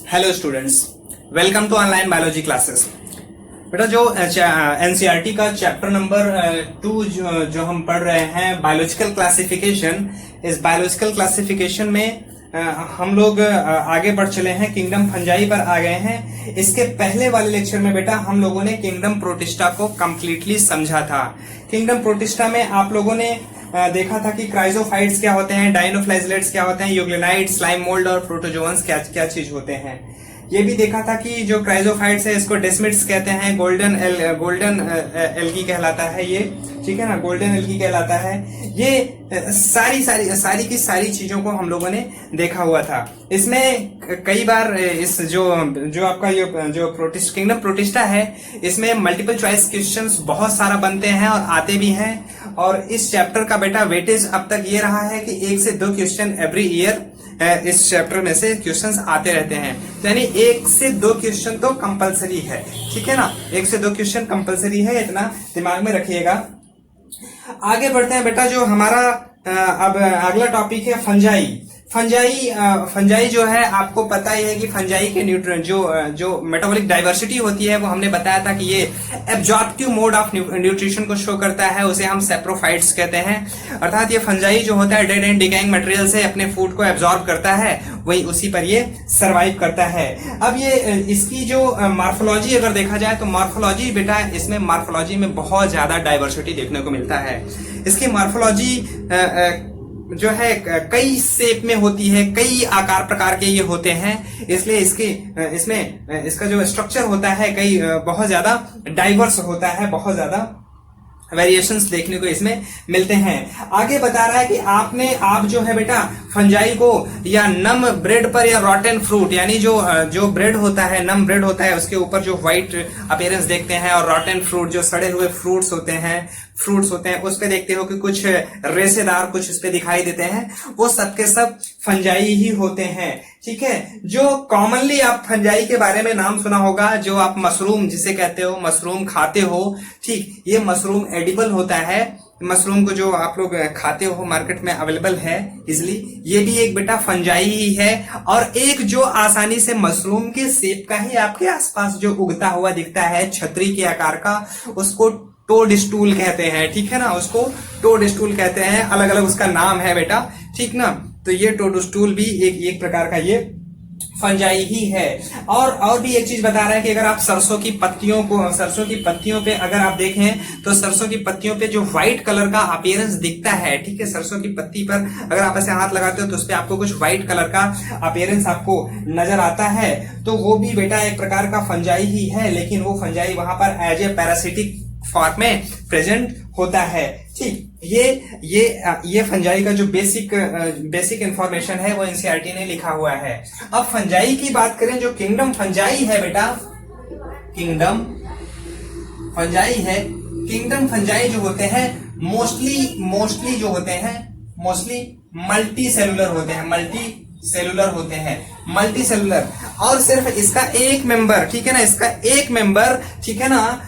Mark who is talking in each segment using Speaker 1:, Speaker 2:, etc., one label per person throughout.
Speaker 1: Hello students, welcome to online biology classes. बेटा जो NCERT का चैप्टर नंबर 2 जो हम पढ़ रहे हैं बायोलॉजिकल क्लासिफिकेशन, इस बायोलॉजिकल क्लासिफिकेशन में हम लोग आगे बढ़ चले हैं, किंगडम फंजाई पर आ गए हैं। इसके पहले वाले लेक्चर में बेटा हम लोगों ने किंगडम प्रोटिस्टा को कंप्लीटली समझा था। किंगडम प्रोटिस्टा में आप लोगों ने देखा था कि क्राइजोफाइट्स क्या होते हैं, डायनोफ्लाजेलेट्स क्या होते हैं, यूग्लिनाइड्स, स्लाइम मोल्ड और प्रोटोजोअन्स क्या क्या चीज होते हैं। ये भी देखा था कि जो क्राइजोफाइट्स है इसको डेस्मिड्स कहते हैं, गोल्डन एल्गी कहलाता है ये, ठीक है ना, गोल्डन एल्गी कहलाता है। ये सारी की सारी चीजों को हम लोगों ने देखा हुआ था। इसमें कई बार इस जो आपका जो किंगडम प्रोटिस्टा है इसमें मल्टीपल चॉइस क्वेश्चंस बहुत सारा बनते हैं और आते भी हैं। और इस चैप्टर का बेटा वेटेज अब तक ये रहा है कि 1 से 2 क्वेश्चन एवरी ईयर इस चैप्टर में से क्वेश्चंस आते रहते हैं, यानी 1 से 2 क्वेश्चन तो कंपलसरी है, ठीक है ना, 1 से 2 क्वेश्चन कंपलसरी है, इतना दिमाग में रखिएगा। आगे बढ़ते हैं बेटा, जो हमारा अब अगला टॉपिक है फंजाई। फंजाई जो है आपको पता ही है कि फंजाई के न्यूट्रिएंट जो मेटाबॉलिक डाइवर्सिटी होती है वो हमने बताया था कि ये एब्जॉर्प्टिव मोड ऑफ न्यूट्रिशन को शो करता है, उसे हम सेप्रोफाइट्स कहते हैं। अर्थात ये फंजाई जो होता है डेड एंड डिकाइंग मटेरियल से अपने फूड को एब्जॉर्ब करता है, वही उसी पर ये सरवाइव करता है। अब ये इसकी जो मॉर्फोलॉजी अगर देखा जाए तो मॉर्फोलॉजी बेटा इसमें मॉर्फोलॉजी में बहुत ज्यादा डाइवर्सिटी देखने को मिलता है। इसकी मॉर्फोलॉजी जो है कई शेप में होती है, कई आकार प्रकार के ये होते हैं, इसलिए इसका जो स्ट्रक्चर होता है कई बहुत ज्यादा डाइवर्स होता है, बहुत ज्यादा वेरिएशंस देखने को इसमें मिलते हैं। आगे बता रहा है कि आप जो है बेटा फंजाई को या नम ब्रेड पर या रॉटन फ्रूट, यानी जो ब्रेड होता है, नम ब्रेड होता है, उसके ऊपर जो व्हाइट अपीयरेंस देखते हैं, और रॉटन फ्रूट जो सड़े हुए फ्रूट्स होते हैं उस पे देखते हो कि कुछ रेशेदार कुछ उस पे दिखाई देते हैं, वो सबके सब फंजाई ही होते हैं, ठीक है। जो कॉमनली आप फंजाई के बारे में नाम सुना होगा, जो आप मशरूम जिसे कहते हो, मशरूम खाते हो, ठीक, ये मशरूम एडिबल होता है। मशरूम को जो आप लोग खाते हो मार्केट में अवेलेबल है इजिली, ये भी एक बेटा फंजाई ही है। और एक जो आसानी से मशरूम के शेप का ही आपके आसपास जो उगता हुआ दिखता है छतरी के आकार का, उसको टोडस्टूल कहते हैं, ठीक है ना, उसको टोडस्टूल कहते हैं, अलग अलग उसका नाम है बेटा, ठीक ना। तो ये टोडस्टूल भी एक प्रकार का ये फंजाई ही है। और भी एक चीज बता रहा है कि अगर आप सरसों की पत्तियों पे अगर आप देखें तो सरसों की पत्तियों पे जो व्हाइट कलर का अपीयरेंस दिखता है, ठीक है, सरसों की पत्ती पर अगर आप ऐसे हाथ लगाते हो तो उस पे आपको कुछ व्हाइट कलर का अपीयरेंस आपको नजर आता है, तो वो भी बेटा एक प्रकार का फंजाई ही है, लेकिन वो फंजाई वहां पर एज ए पैरासिटिक फॉर्म में प्रेजेंट होता है, ठीक। ये फंजाई का जो बेसिक इंफॉर्मेशन है वो एनसीईआरटी ने लिखा हुआ है। अब फंजाई की बात करें, जो किंगडम फंजाई है बेटा, किंगडम फंजाई जो होते हैं मोस्टली जो होते हैं मल्टी सेलुलर, और सिर्फ इसका एक मेंबर, ठीक है ना, ठीक है ना,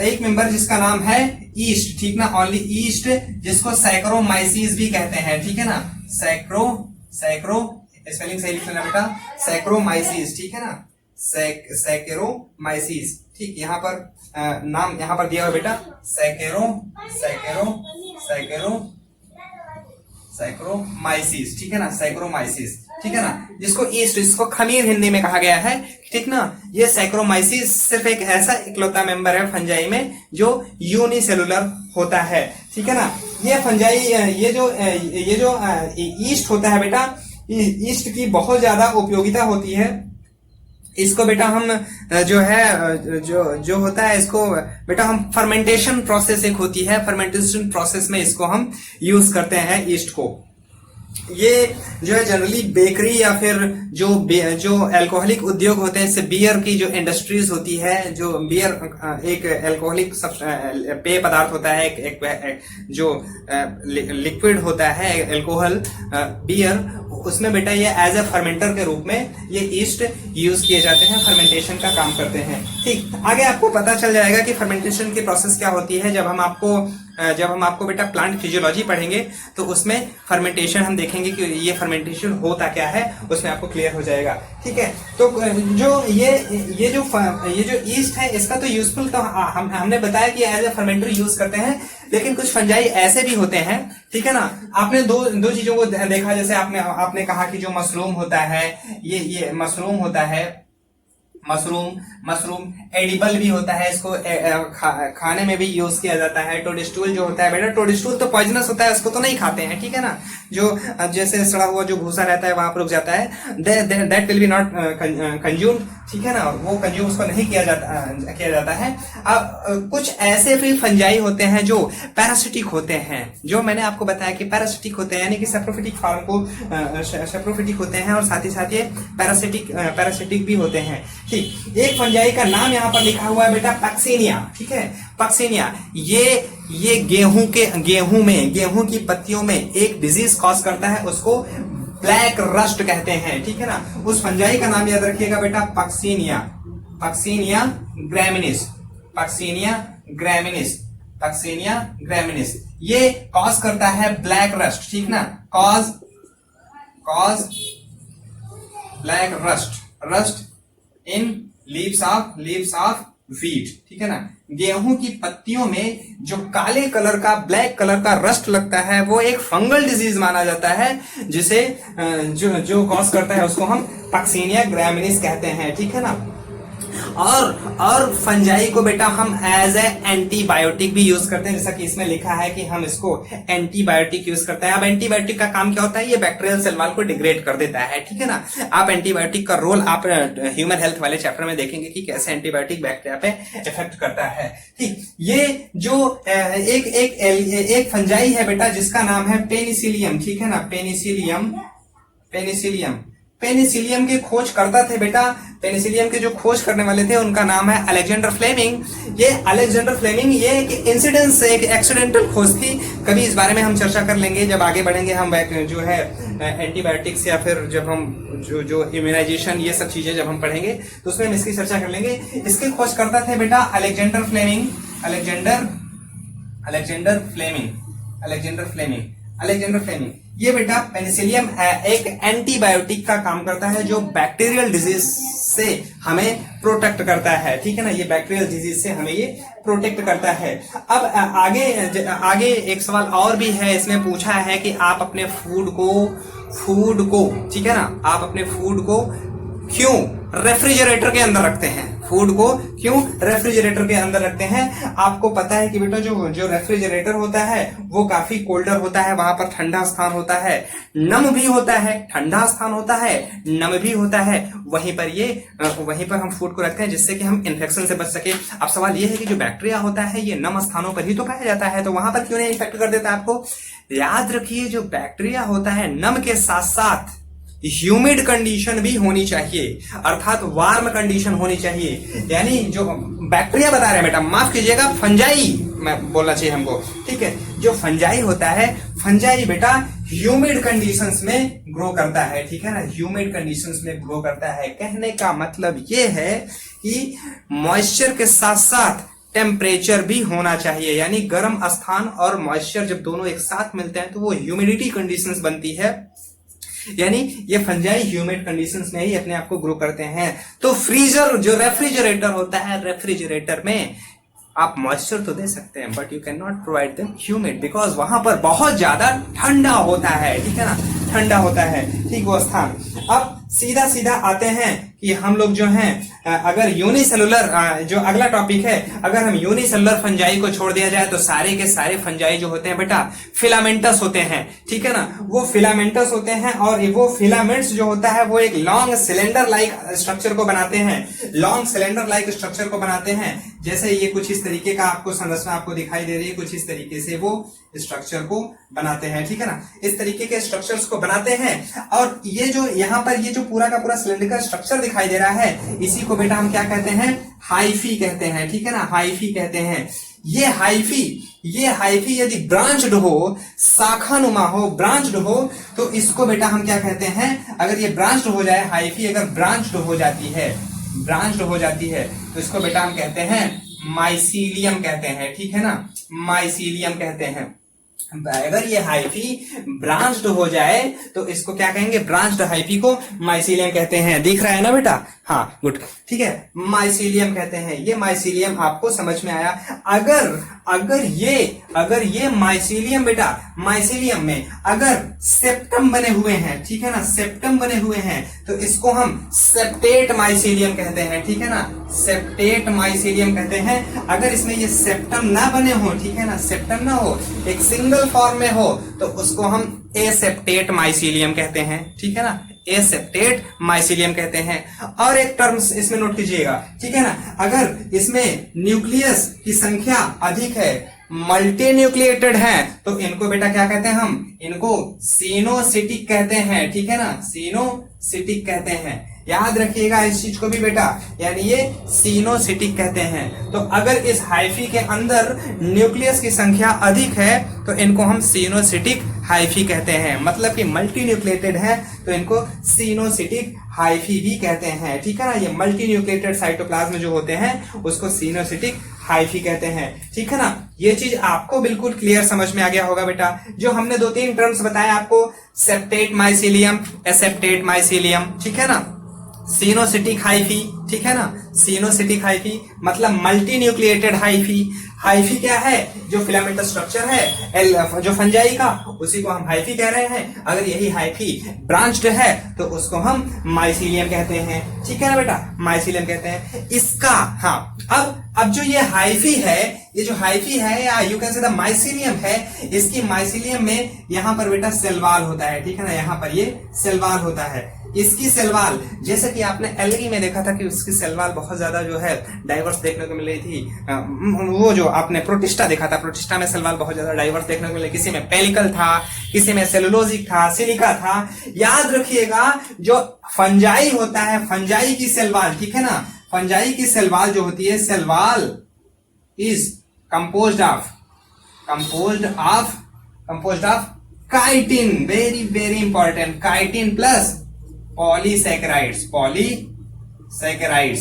Speaker 1: एक मेंबर जिसका नाम है ईस्ट, ठीक ना, ओनली ईस्ट, जिसको सैक्रोमाइसीस भी कहते हैं, ठीक है ना, सैक्रो स्पेलिंग सही लिखना बेटा, सैक्रोमाइसीस, ठीक है ना, सैकेरोमाइसीस, ठीक। यहाँ पर नाम यहाँ पर दिया हुआ बेटा सैक्रोमाइसीस, ठीक है ना, सैक्रोमाइसीस, ठीक है ना, जिसको ईस्ट, जिसको खमीर हिंदी में कहा गया है, ठीक ना। ये सैक्रोमाइसीस सिर्फ एक ऐसा इकलौता मेंबर है फंजाई में जो यूनिसेलुलर होता है, ठीक है ना। ये फंजाई ये जो ईस्ट होता है बेटा, ईस्ट की बहुत ज्यादा उपयोगिता होती है। इसको बेटा हम जो होता है, इसको बेटा हम फर्मेंटेशन प्रोसेस एक होती है, फर्मेंटेशन प्रोसेस में इसको हम यूज करते हैं ईस्ट को। ये जो है जनरली बेकरी या फिर जो अल्कोहलिक उद्योग होते हैं, जैसे बियर की जो इंडस्ट्रीज होती है, जो बियर एक अल्कोहलिक पेय पदार्थ होता है, एक जो लिक्विड होता है अल्कोहल बियर, उसमें बेटा ये एज ए फर्मेंटर के रूप में ये ईस्ट यूज किए जाते हैं, फर्मेंटेशन का काम करते हैं, ठीक। आगे आपको पता चल जाएगा कि फर्मेंटेशन की प्रोसेस क्या होती है जब हम आपको जब हम आपको बेटा प्लांट फिजियोलॉजी पढ़ेंगे तो उसमें फर्मेंटेशन हम देखेंगे कि ये फर्मेंटेशन होता क्या है, उसमें आपको क्लियर हो जाएगा। ठीक है, तो जो ये जो ईस्ट है इसका तो यूजफुल तो हमने बताया कि एज ए फर्मेंटर यूज करते हैं, लेकिन कुछ फंजाई ऐसे भी होते हैं, ठीक है ना। आपने दो चीजों को देखा, जैसे आपने कहा कि जो मशरूम होता है, ये मशरूम होता है, मशरूम एडिबल भी होता है, इसको खाने में भी यूज किया जाता है। टोडस्टूल जो होता है बेटा, टोडस्टूल तो पॉइजनस होता है, उसको तो नहीं खाते हैं, ठीक है ना। जो जैसे सड़ा हुआ जो भूसा रहता है वहां पर रुक जाता है, that will be not consumed, ठीक है ना, वो कंज्यूम उसको नहीं किया जाता है। अब कुछ ऐसे भी फंजाई होते हैं जो पैरासिटिक होते हैं, जो मैंने आपको बताया कि पैरासिटिक होते हैं, यानी कि सेप्रोफिटिक फॉर्म को सेप्रोफिटिक होते हैं, और साथ ही साथ ये पैरासिटिक भी होते हैं। ठीक, एक फंजाई का नाम यहाँ पर लिखा हुआ है बेटा पक्सिनिया, ठीक है, पक्सिनिया। ये गेहूं की पत्तियों में एक डिजीज कॉज करता है, उसको ब्लैक रस्ट कहते हैं, ठीक है ना। उस फंजाई का नाम याद रखिएगा बेटा, पक्सिनिया ग्रामिनिस। ये कॉज करता है ब्लैक रस्ट, ठीक ना, cause black rust in leaves of wheat, ठीक है ना। गेहूं की पत्तियों में जो काले कलर का, ब्लैक कलर का रस्ट लगता है, वो एक फंगल डिजीज माना जाता है, जिसे जो कॉज करता है उसको हम पक्सिनिया ग्रामिनिस कहते हैं, ठीक है ना। और फंजाई को बेटा हम एज ए एंटीबायोटिक भी यूज करते हैं, जैसा कि इसमें लिखा है कि हम इसको एंटीबायोटिक यूज करते हैं। अब एंटीबायोटिक का काम क्या होता है, ये बैक्टीरियल सेल वॉल को डिग्रेड कर देता है, ठीक है ना। आप एंटीबायोटिक का रोल आप ह्यूमन हेल्थ वाले चैप्टर में देखेंगे कि कैसे एंटीबायोटिक बैक्टीरिया पे इफेक्ट करता है। ठीक, ये जो एक फंजाई है बेटा जिसका नाम है पेनिसिलियम, ठीक है ना, पेनिसिलियम के खोज करता थे बेटा, पेनिसिलियम के जो खोज करने वाले थे उनका नाम है अलेक्जेंडर फ्लेमिंग। ये अलेक्जेंडर फ्लेमिंग ये एक इंसिडेंस, एक एक्सीडेंटल खोज थी। कभी इस बारे में हम चर्चा कर लेंगे जब आगे बढ़ेंगे हम जो है एंटीबायोटिक्स, या फिर जब हम जो इम्यूनाइजेशन, ये सब चीजें जब हम पढ़ेंगे तो उसमें हम इसकी चर्चा कर लेंगे। इसके खोज करता थे बेटा अलेक्जेंडर फ्लेमिंग। ये बेटा पेनिसिलियम एक एंटीबायोटिक का काम करता है, जो बैक्टीरियल डिजीज से हमें प्रोटेक्ट करता है, ठीक है ना। ये बैक्टीरियल डिजीज से हमें ये प्रोटेक्ट करता है। अब आगे एक सवाल और भी है, इसमें पूछा है कि आप अपने फूड को ठीक है ना, आप अपने फूड को क्यों रेफ्रिजरेटर के अंदर रखते हैं, आपको पता है कि बेटा जो रेफ्रिजरेटर होता है वो काफी कोल्डर होता है, वहां पर ठंडा स्थान होता है, नम भी होता है, ठंडा स्थान होता है, नम भी होता है, वहीं पर हम फूड को रखते हैं जिससे कि हम इन्फेक्शन से बच सके। अब सवाल ये है कि जो बैक्टीरिया होता है ये नम स्थानों पर ही तो पाया जाता है, तो वहां पर क्यों नहीं इफेक्ट कर देता आपको। याद रखिए, जो बैक्टीरिया होता है नम के साथ साथ ह्यूमिड कंडीशन भी होनी चाहिए, अर्थात वार्म कंडीशन होनी चाहिए। यानी जो बैक्टीरिया बता रहे हैं बेटा, माफ कीजिएगा, फंजाई मैं बोलना चाहिए हमको, ठीक है। जो फंजाई होता है, फंजाई बेटा ह्यूमिड कंडीशंस में ग्रो करता है, ठीक है ना, ह्यूमिड कंडीशंस में ग्रो करता है। कहने का मतलब ये है कि मॉइस्चर के साथ साथ टेम्परेचर भी होना चाहिए, यानी गर्म स्थान और मॉइस्चर जब दोनों एक साथ मिलते हैं तो वो ह्यूमिडिटी कंडीशंस बनती है, यानी ये फंजाई ह्यूमिड कंडीशंस में ही अपने आप को ग्रो करते हैं। तो फ्रीजर, जो रेफ्रिजरेटर होता है, रेफ्रिजरेटर में आप मॉइस्चर तो दे सकते हैं, but you can not provide them humid, because वहां पर बहुत ज्यादा ठंडा होता है, ठीक है ना, ठंडा होता है, ठीक वो स्थान। अब सीधा आते हैं कि हम लोग जो हैं, अगर यूनिसेलुलर, जो अगला टॉपिक है, अगर हम यूनिसेलुलर फंजाई को छोड़ दिया जाए तो सारे के सारे फंजाई जो होते हैं बेटा फिलामेंटस होते हैं, ठीक है ना, वो फिलामेंटस होते हैं। और वो फिलामेंट्स जो होता है वो एक लॉन्ग सिलेंडर लाइक स्ट्रक्चर को बनाते हैं, जैसे ये कुछ इस तरीके का आपको संरचना आपको दिखाई दे रही है, कुछ इस तरीके से वो स्ट्रक्चर को बनाते हैं, ठीक है ना, इस तरीके के स्ट्रक्चर्स को बनाते हैं। और ये जो यहाँ पर ये जो पूरा का पूरा सिलेंडर स्ट्रक्चर दिखाई दे रहा है, इसी को बेटा हम क्या कहते हैं, हाइफी कहते हैं, ठीक है ना, हाइफी कहते हैं। ये हाइफी यदि ब्रांच्ड हो, शाखानुमा हो, ब्रांच्ड हो, तो इसको बेटा हम क्या कहते हैं, अगर ये ब्रांच्ड हो जाए, हाइफी अगर ब्रांच्ड हो जाती है तो इसको बेटा हम कहते हैं माइसीलियम कहते हैं, ठीक है ना, माइसीलियम कहते हैं। अगर ये हाइफी ब्रांच्ड हो जाए तो इसको क्या कहेंगे, ब्रांच्ड हाइफी को माइसीलियम कहते हैं। दिख रहा है ना बेटा, हाँ गुड, ठीक है, माइसीलियम कहते हैं। ये माइसीलियम आपको समझ में आया। अगर ये माइसीलियम बेटा, माइसीलियम में अगर सेप्टम बने हुए हैं, ठीक है ना, सेप्टम बने हुए हैं, तो इसको हम सेप्टेट माइसीलियम कहते हैं, ठीक है ना, सेप्टेट माइसीलियम कहते हैं। अगर इसमें ये सेप्टम ना बने हो, ठीक है ना, सेप्टम ना हो, एक सिंगल फॉर्म में हो, तो उसको हम एसेप्टेट माइसीलियम कहते हैं, ठीक है ना, एसेप्टेट माइसीलियम कहते हैं। और एक टर्म्स इसमें नोट कीजिएगा, ठीक है ना, अगर इसमें न्यूक्लियस की संख्या अधिक है, मल्टी न्यूक्लिएटेड है, तो इनको बेटा क्या कहते हैं, हम इनको सिनोसिटिक कहते हैं, ठीक है ना, सिनोसिटिक कहते हैं। याद रखिएगा इस चीज को भी बेटा, यानी ये सिनोसिटिक कहते हैं। तो अगर इस हाइफी के अंदर न्यूक्लियस की संख्या अधिक है तो इनको हम सिनोसिटिक हाइफी कहते हैं, मतलब कि मल्टी न्यूक्लिएटेड है तो इनको सिनोसिटिक हाइफी भी कहते हैं, ठीक है ना। ये मल्टी न्यूक्लिएटेड साइटोप्लाज्म जो होते हैं उसको सिनोसिटिक हाइफी कहते हैं, ठीक है ना। ये चीज आपको बिल्कुल क्लियर समझ में आ गया होगा बेटा। जो हमने 2-3 टर्म्स बताए आपको, सेप्टेट माइसीलियम, एसेप्टेट माइसीलियम, ठीक है ना, सिनोसिटिक हाइफी, ठीक है ना, सिनोसिटिक हाइफी मतलब मल्टी न्यूक्लिएटेड हाइफी। हाइफी क्या है, जो फिलामेंटस स्ट्रक्चर है जो फंजाई का, उसी को हम हाइफी कह रहे हैं। अगर यही हाइफी ब्रांच्ड है तो उसको हम माइसीलियम कहते हैं, ठीक है ना बेटा, माइसीलियम कहते हैं इसका। हाँ, अब जो ये हाइफी है, ये जो हाइफी है या you can say the mycelium है, इसकी माइसीलियम में यहाँ पर बेटा सेल वॉल होता है, ठीक है ना, यहाँ पर ये सेल वॉल होता है। इसकी सेल वॉल, जैसे कि आपने एल्गी में देखा था कि उसकी सेल वॉल बहुत ज्यादा जो है डाइवर्स देखने को मिल रही थी। वो जो आपने प्रोटिस्टा देखा था, प्रोटिस्टा में सेल वॉल बहुत ज्यादा डाइवर्स देखने को मिले, किसी में पेलिकल था, किसी में सेलुलोजिक था, सिलिका था। याद रखिएगा जो फंजाई होता है, फंजाई की सेल वॉल, ठीक है ना, फंजाई की सेल वॉल जो होती है, cell wall is composed of chitin, very very important, chitin plus polysaccharides,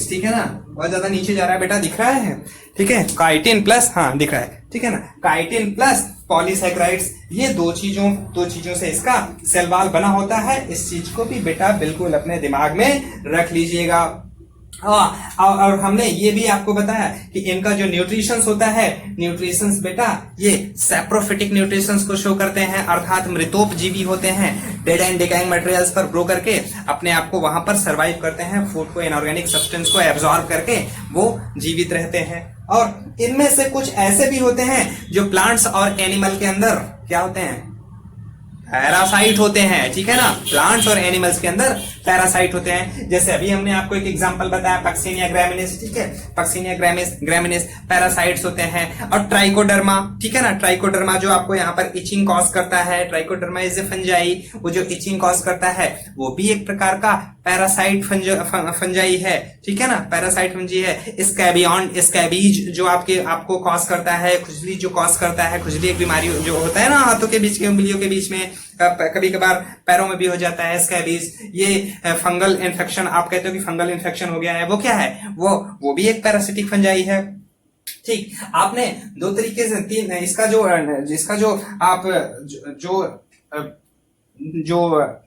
Speaker 1: ठीक है ना। बहुत ज्यादा नीचे जा रहा है बेटा, दिख रहा है, ठीक है, काइटिन प्लस, हाँ दिख रहा है, ठीक है ना, काइटिन प्लस पॉलीसैकेराइड्स, ये दो चीजों से इसका सेल वॉल बना होता है। इस चीज को भी बेटा बिल्कुल अपने दिमाग में रख लीजिएगा। और हमने ये भी आपको बताया कि इनका जो न्यूट्रिशंस होता है, न्यूट्रिशंस बेटा ये सैप्रोफिटिक न्यूट्रिशंस को शो करते हैं, अर्थात मृतोपजीवी होते हैं, डेड एंड डिकाइंग मटेरियल्स पर ग्रो करके अपने आप को वहां पर सर्वाइव करते हैं, फूड को, इनऑर्गेनिक सब्सटेंस को एब्जॉर्ब करके वो जीवित रहते हैं। और इनमें से कुछ ऐसे भी होते हैं जो प्लांट्स और एनिमल के अंदर क्या होते हैं, पैरासाइट होते हैं, ठीक है ना, प्लांट्स और एनिमल्स के अंदर पैरासाइट होते हैं। जैसे अभी हमने आपको एक एग्जांपल बताया, पक्सिनिया ग्रामिनिस, ठीक है, पक्सिनिया ग्रामिनिस पैरासाइट्स होते हैं। और ट्राइकोडर्मा, ठीक है ना, ट्राइकोडर्मा जो आपको यहाँ पर इचिंग कॉज करता है, ट्राइकोडर्मा इज ए फंजाई, वो जो इचिंग कॉज करता है वो भी एक प्रकार का पैरासाइट फंजाई है, ठीक है ना, पैरासाइट फंजी है। स्कैबीज जो आपको कॉज करता है, खुजली जो कॉज करता है, खुजली एक बीमारी जो होता है ना हाथों के बीच के उंगलियों के बीच में, कभी कभार पैरों में भी हो जाता है स्कैबीज। ये फंगल इन्फेक्शन, आप कहते हो कि फंगल इन्फेक्शन हो गया है, वो क्या है, वो भी एक पैरासिटिक फंजाई है। ठीक, आपने 2 तरीके से, 3 इसका जो आप जो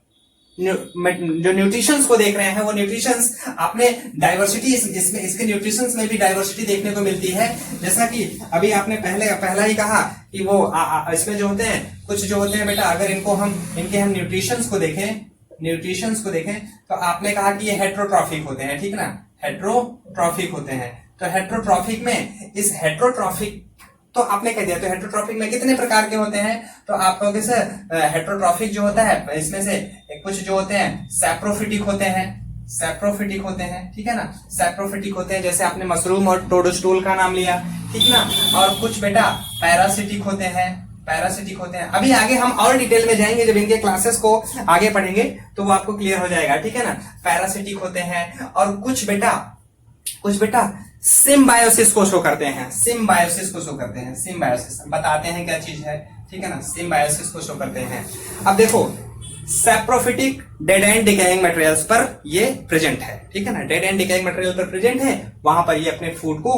Speaker 1: न्यूट्रिशंस को देख रहे हैं, वो न्यूट्रिशंस आपने डाइवर्सिटी, इसमें इसके न्यूट्रिशंस में भी डाइवर्सिटी देखने को मिलती है। जैसा कि अभी आपने पहला ही कहा कि वो इसमें जो होते हैं, कुछ जो होते हैं बेटा, अगर इनके हम न्यूट्रिशंस को देखें तो आपने कहा कि ये हेट्रोट्रॉफिक होते हैं, ठीक ना, हेट्रोट्रॉफिक होते हैं। तो हेट्रोट्रॉफिक में, इस हेट्रोट्रॉफिक तो आपने कह दिया, तो हेट्रोट्रॉफिक में कितने प्रकार के होते हैं, तो आप कहोगे सर हेट्रोट्रॉफिक जो होता है इसमें से कुछ जो होते हैं सैप्रोफिटिक होते हैं, ठीक है ना, सैप्रोफिटिक होते हैं, जैसे आपने मशरूम और टोडस्टूल का नाम लिया, ठीक ना। और कुछ बेटा पैरासिटिक होते हैं। अभी आगे हम और डिटेल में जाएंगे, जब इनके क्लासेस को आगे पढ़ेंगे तो वो आपको क्लियर हो जाएगा, ठीक है ना। पैरासिटिक होते हैं। और कुछ बेटा सिम्बायोसिस को शो करते हैं, सिम्बायोसिस बताते हैं क्या चीज है, ठीक है ना, सिम्बायोसिस को शो करते हैं। अब देखो saprophytic dead and decaying materials पर ये प्रेजेंट है, ठीक है ना, डेड एंड डिकेइंग मटेरियल पर प्रेजेंट है, वहां पर ये अपने फूड को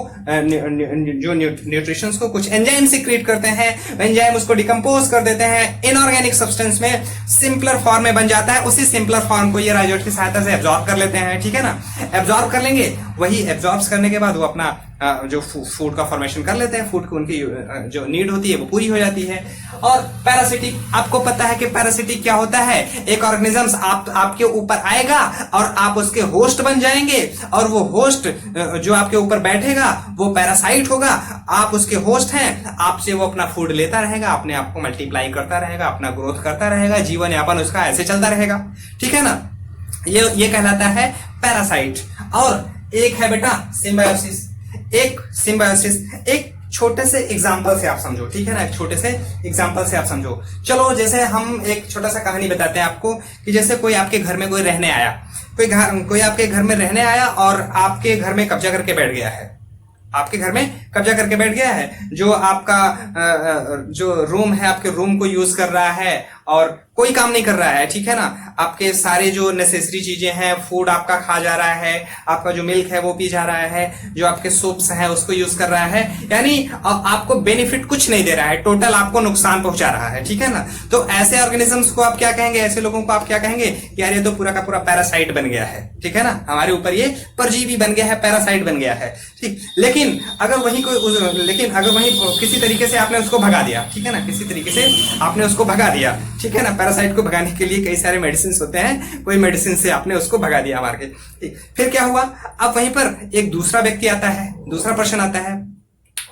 Speaker 1: जो न्यूट्रिशंस को कुछ एंजाइम सीक्रेट करते हैं, एंजाइम उसको डिकम्पोज कर देते हैं, इनऑर्गेनिक सब्सटेंस में सिंपलर फॉर्म में बन जाता है, उसी सिंपलर फॉर्म को ये राइजोइट की सहायता से एब्जॉर्ब कर लेते हैं, ठीक है ना, एब्जॉर्ब कर लेंगे, वही एब्जॉर्ब करने के बाद वो अपना जो फूड का फॉर्मेशन कर लेते हैं, फूड को उनकी जो नीड होती है वो पूरी हो जाती है। और पैरासिटिक, आपको पता है कि पैरासिटिक क्या होता है, एक ऑर्गेनिजम्स आपके ऊपर आएगा और आप उसके होस्ट बन जाएंगे, और वो होस्ट जो आपके ऊपर बैठेगा वो पैरासाइट होगा, आप उसके होस्ट हैं, आपसे वो अपना फूड लेता रहेगा, अपने आप को मल्टीप्लाई करता रहेगा, अपना ग्रोथ करता रहेगा, जीवन यापन उसका ऐसे चलता रहेगा, ठीक है ना, ये कहलाता है पैरासाइट। और एक है बेटा सिम्बायोसिस। एक सिम्बायोसिस, एक छोटे से एग्जाम्पल से आप समझो, ठीक है ना, एक छोटे से एग्जाम्पल से आप समझो। चलो जैसे हम एक छोटा सा कहानी बताते हैं आपको कि जैसे कोई आपके घर में कोई रहने आया, कोई आपके घर में रहने आया और आपके घर में कब्जा करके बैठ गया है, आपके घर में कब्जा करके बैठ गया है, जो आपका जो रूम है, आपके रूम को यूज कर रहा है और कोई काम नहीं कर रहा है, ठीक है ना, आपके सारे जो नेसेसरी चीजें हैं, फूड आपका खा जा रहा है, आपका जो मिल्क है वो पी जा रहा है, जो आपके सूप्स हैं उसको यूज कर रहा है, यानी आपको बेनिफिट कुछ नहीं दे रहा है, टोटल आपको नुकसान पहुंचा रहा है, ठीक है ना। तो ऐसे ऑर्गेनिजम्स को आप क्या कहेंगे, ऐसे लोगों को आप क्या कहेंगे कि यार ये तो पूरा का पूरा पैरासाइट बन गया है, ठीक है ना, हमारे ऊपर ये परजीवी बन गया है, पैरासाइट बन गया है, ठीक। लेकिन अगर वही किसी तरीके से आपने उसको भगा दिया, ठीक है ना, किसी तरीके से आपने उसको भगा दिया, ठीक है ना, पैरासाइट को भगाने के लिए कई सारे मेडिसिन होते हैं, कोई मेडिसिन से आपने उसको भगा दिया मार के, ठीक। फिर क्या हुआ, अब वहीं पर एक दूसरा व्यक्ति आता है, दूसरा पर्सन आता है,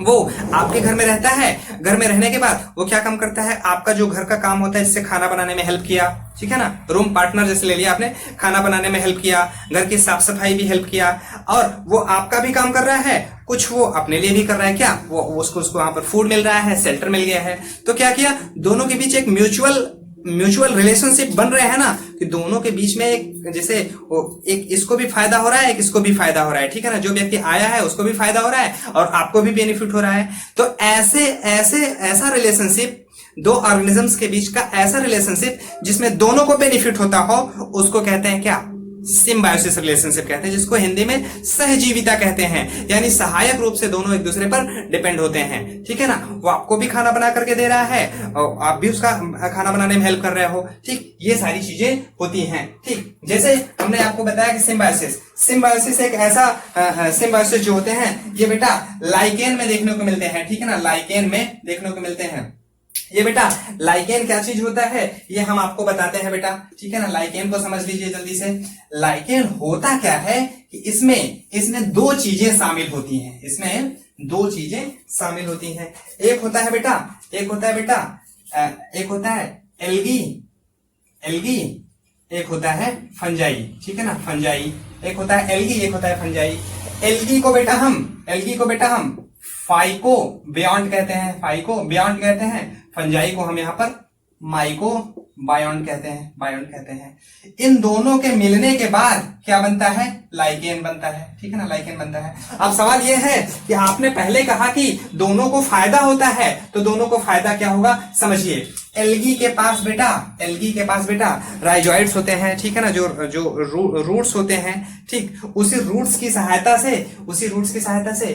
Speaker 1: वो आपके घर में रहता है, घर में रहने के बाद वो क्या काम करता है, आपका जो घर का काम होता है, जिससे खाना बनाने में हेल्प किया, ठीक है ना, रूम पार्टनर जैसे ले लिया आपने, खाना बनाने में हेल्प किया, घर की साफ सफाई भी हेल्प किया, और वो आपका भी काम कर रहा है, कुछ वो अपने लिए भी कर रहा है, क्या वो उसको वहां पर फूड मिल रहा है, शेल्टर मिल गया है, तो क्या किया, दोनों के बीच एक म्यूचुअल रिलेशनशिप बन रहे हैं ना, कि दोनों के बीच में एक जैसे एक इसको भी फायदा हो रहा है, एक इसको भी फायदा हो रहा है, ठीक है ना, जो व्यक्ति आया है उसको भी फायदा हो रहा है और आपको भी बेनिफिट हो रहा है। तो ऐसा रिलेशनशिप, दो ऑर्गेनिजम्स के बीच का ऐसा रिलेशनशिप जिसमें दोनों को बेनिफिट होता हो, उसको कहते हैं क्या, सिम्बायोसिस रिलेशनशिप कहते हैं, जिसको हिंदी में सहजीविता कहते हैं, यानी सहायक रूप से दोनों एक दूसरे पर डिपेंड होते हैं, ठीक है ना, वो आपको भी खाना बना करके दे रहा है और आप भी उसका खाना बनाने में हेल्प कर रहे हो, ठीक, ये सारी चीजें होती हैं, ठीक। जैसे हमने आपको बताया कि सिम्बायोसिस एक ऐसा सिम्बायोसिस जो होते हैं ये बेटा लाइकेन में देखने को मिलते हैं, ठीक है ना, लाइकेन में देखने को मिलते हैं। ये बेटा लाइकेन क्या चीज होता है ये हम आपको बताते हैं बेटा, ठीक है ना, लाइकेन को समझ लीजिए जल्दी से। लाइकेन होता क्या है कि इसमें दो चीजें शामिल होती हैं, इसमें दो चीजें शामिल होती हैं। एक होता है एल्गी, एक होता है फंजाई, ठीक है ना, फंजाई, एक होता है एल्गी, एक होता है फंजाई। एल्गी को बेटा हम फाइको बियॉन्ड कहते हैं, फंजाई को हम यहाँ पर माइको बायोन्ड कहते हैं। इन दोनों के मिलने के बाद क्या बनता है, लाइकेन बनता है, ठीक है ना, लाइकेन बनता है। अब सवाल यह है कि आपने पहले कहा कि दोनों को फायदा होता है, तो दोनों को फायदा क्या होगा समझिए। एल्गी के पास बेटा राइजोइड्स होते हैं, ठीक है ना, जो रूट्स होते हैं, ठीक, उसी रूट्स की सहायता से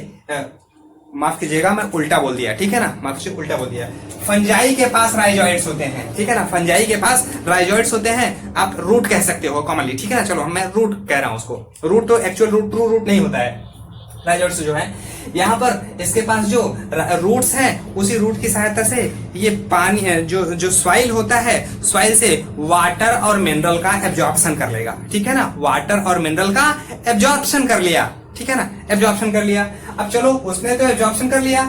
Speaker 1: माफ कीजिएगा मैं उल्टा बोल दिया, ठीक है ना, माफ कीजिए उल्टा बोल दिया। फंजाई के पास राइजोइड्स होते हैं, ठीक है ना, फंजाई के पास राइजोइड्स होते हैं, आप रूट कह सकते हो कॉमनली, ठीक है ना, चलो मैं रूट कह रहा हूं उसको, रूट तो एक्चुअल रूट ट्रू रूट नहीं होता है, राइजोइड्स जो है यहाँ पर इसके पास जो रूट्स हैं, उसी रूट की सहायता से ये पानी जो सॉइल होता है, सॉइल से वाटर और मिनरल का एब्जॉर्प्शन कर लेगा, ठीक है ना, वाटर और मिनरल का एब्जॉर्प्शन कर लिया, ठीक है ना, एब्जॉर्प्शन कर लिया। अब चलो उसने तो एब्जॉर्प्शन कर लिया,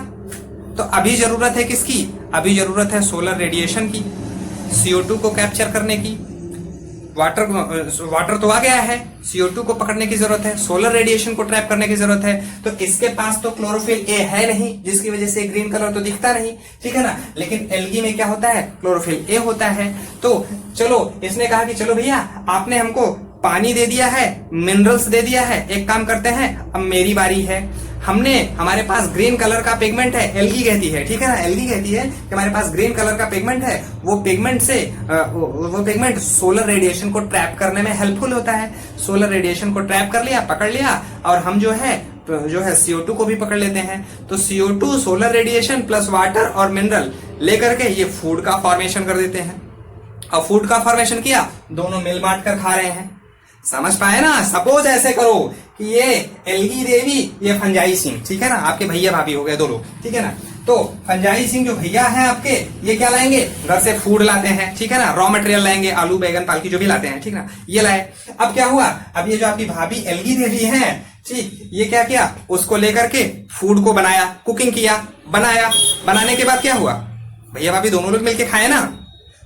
Speaker 1: तो अभी जरूरत है किसकी, अभी जरूरत है सोलर रेडिएशन की, CO2 को कैप्चर करने की। वाटर तो आ गया है, CO2 को पकड़ने की जरूरत है, सोलर रेडिएशन को ट्रैप करने की जरूरत है। तो इसके पास तो क्लोरोफिल ए है नहीं, जिसकी वजह से ग्रीन कलर तो दिखता नहीं, ठीक है ना, लेकिन एल्गी में क्या होता है, क्लोरोफिल ए होता है। तो चलो इसने कहा कि चलो भैया आपने हमको पानी दे दिया है, मिनरल्स दे दिया है, एक काम करते हैं अब मेरी बारी है, हमने हमारे पास ग्रीन कलर का पिगमेंट है, एल्गी कहती है, ठीक है ना, एल्गी कहती है कि हमारे पास ग्रीन कलर का पिगमेंट है, वो पिगमेंट सोलर रेडिएशन को ट्रैप करने में हेल्पफुल होता है। सोलर रेडिएशन को ट्रैप कर लिया, पकड़ लिया, और हम जो है CO2 को भी पकड़ लेते हैं। तो CO2 solar radiation plus water और मिनरल लेकर के ये फूड का फॉर्मेशन कर देते हैं, और फूड का फॉर्मेशन किया, दोनों मिल बांट कर खा रहे हैं। समझ पाए ना। सपोज ऐसे करो कि ये एल्गी देवी, ये फंजाई सिंह, ठीक है ना, आपके भैया भाभी हो गए दो लोग, ठीक है ना। तो फंजाई सिंह जो भैया हैं आपके, ये क्या लाएंगे, घर से फूड लाते हैं, ठीक है ना, रॉ मटेरियल लाएंगे, आलू बैगन पालकी जो भी लाते हैं, ठीक ना, ये लाए। अब क्या हुआ, अब ये जो आपकी भाभी एल्गी देवी है, ठीक, ये क्या किया, उसको लेकर के फूड को बनाया, कुकिंग किया, बनाया, बनाने के बाद क्या हुआ, भैया भाभी दोनों लोग मिलके खाए ना।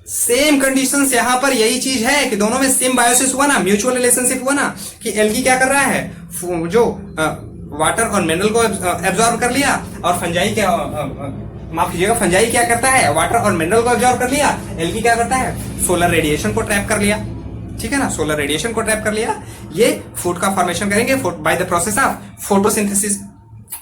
Speaker 1: सेम कंडीशंस यहां पर यही चीज है कि दोनों में सेम बायोसिस हुआ ना, म्यूचुअल रिलेशनशिप हुआ ना, कि एल्गी क्या कर रहा है, जो वाटर और मिनरल को एब्जॉर्ब कर लिया, और फंजाई क्या, माफ कीजिएगा, फंजाई क्या करता है, वाटर और मिनरल को एब्जॉर्ब कर लिया, एल्गी क्या करता है, सोलर रेडिएशन को ट्रैप कर लिया, ठीक है ना, सोलर रेडिएशन को ट्रैप कर लिया। ये फूड का फॉर्मेशन करेंगे by the process of photosynthesis.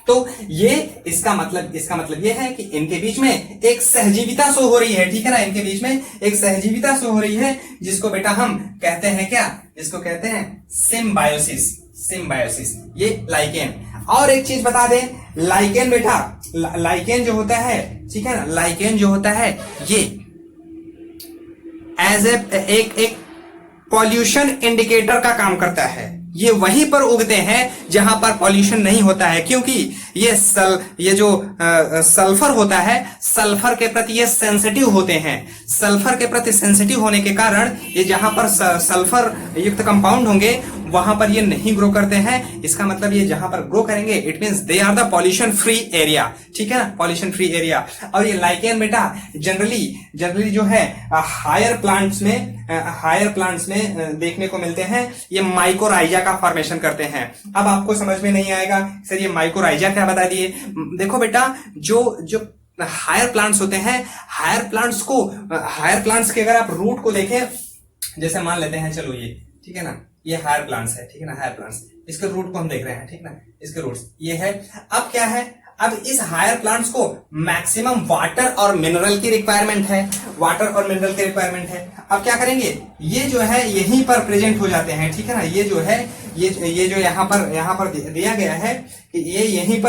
Speaker 1: तो ये इसका मतलब ये है कि इनके बीच में एक सहजीविता शो हो रही है, ठीक है ना, इनके बीच में एक सहजीविता शो हो रही है, जिसको बेटा हम कहते हैं क्या, जिसको कहते हैं सिम्बायोसिस। सिम्बायोसिस, ये लाइकेन। और एक चीज बता दें, लाइकेन बेटा, लाइकेन जो होता है, ठीक है ना, लाइकेन जो होता है ये एज एक पॉल्यूशन इंडिकेटर का काम करता है। ये वहीं पर उगते हैं जहां पर पॉल्यूशन नहीं होता है, क्योंकि ये जो सल्फर होता है, सल्फर के प्रति ये सेंसिटिव होते हैं। सल्फर के प्रति सेंसिटिव होने के कारण ये जहां पर सल्फर युक्त कंपाउंड होंगे वहां पर ये नहीं ग्रो करते हैं। इसका मतलब ये जहां पर ग्रो करेंगे, it means they are the pollution free area, ठीक है ना, पॉल्यूशन फ्री एरिया। और ये लाइकेन बेटा जनरली जो है हायर प्लांट्स में देखने को मिलते हैं। ये माइकोराइजा का फॉर्मेशन करते हैं। अब आपको समझ में नहीं आएगा सर ये माइकोराइजा क्या, बता दिए। देखो बेटा, जो हायर प्लांट्स होते हैं, हायर प्लांट्स के अगर आप रूट को देखें, जैसे मान लेते हैं, चलो ये, ठीक है ना, ये हायर प्लांट्स है, ठीक है ना, हायर प्लांट्स, इसके रूट को हम देख रहे हैं, ठीक ना, इसके रूट्स ये है। अब क्या है, अब इस हायर प्लांट्स को मैक्सिमम वाटर और मिनरल की रिक्वायरमेंट है, वाटर और मिनरल की रिक्वायरमेंट है। अब क्या करेंगे, ये जो है यहीं पर प्रेजेंट हो जाते हैं, ठीक है ना, ये जो है ये जो यहाँ पर दिया गया है कि ये यहीं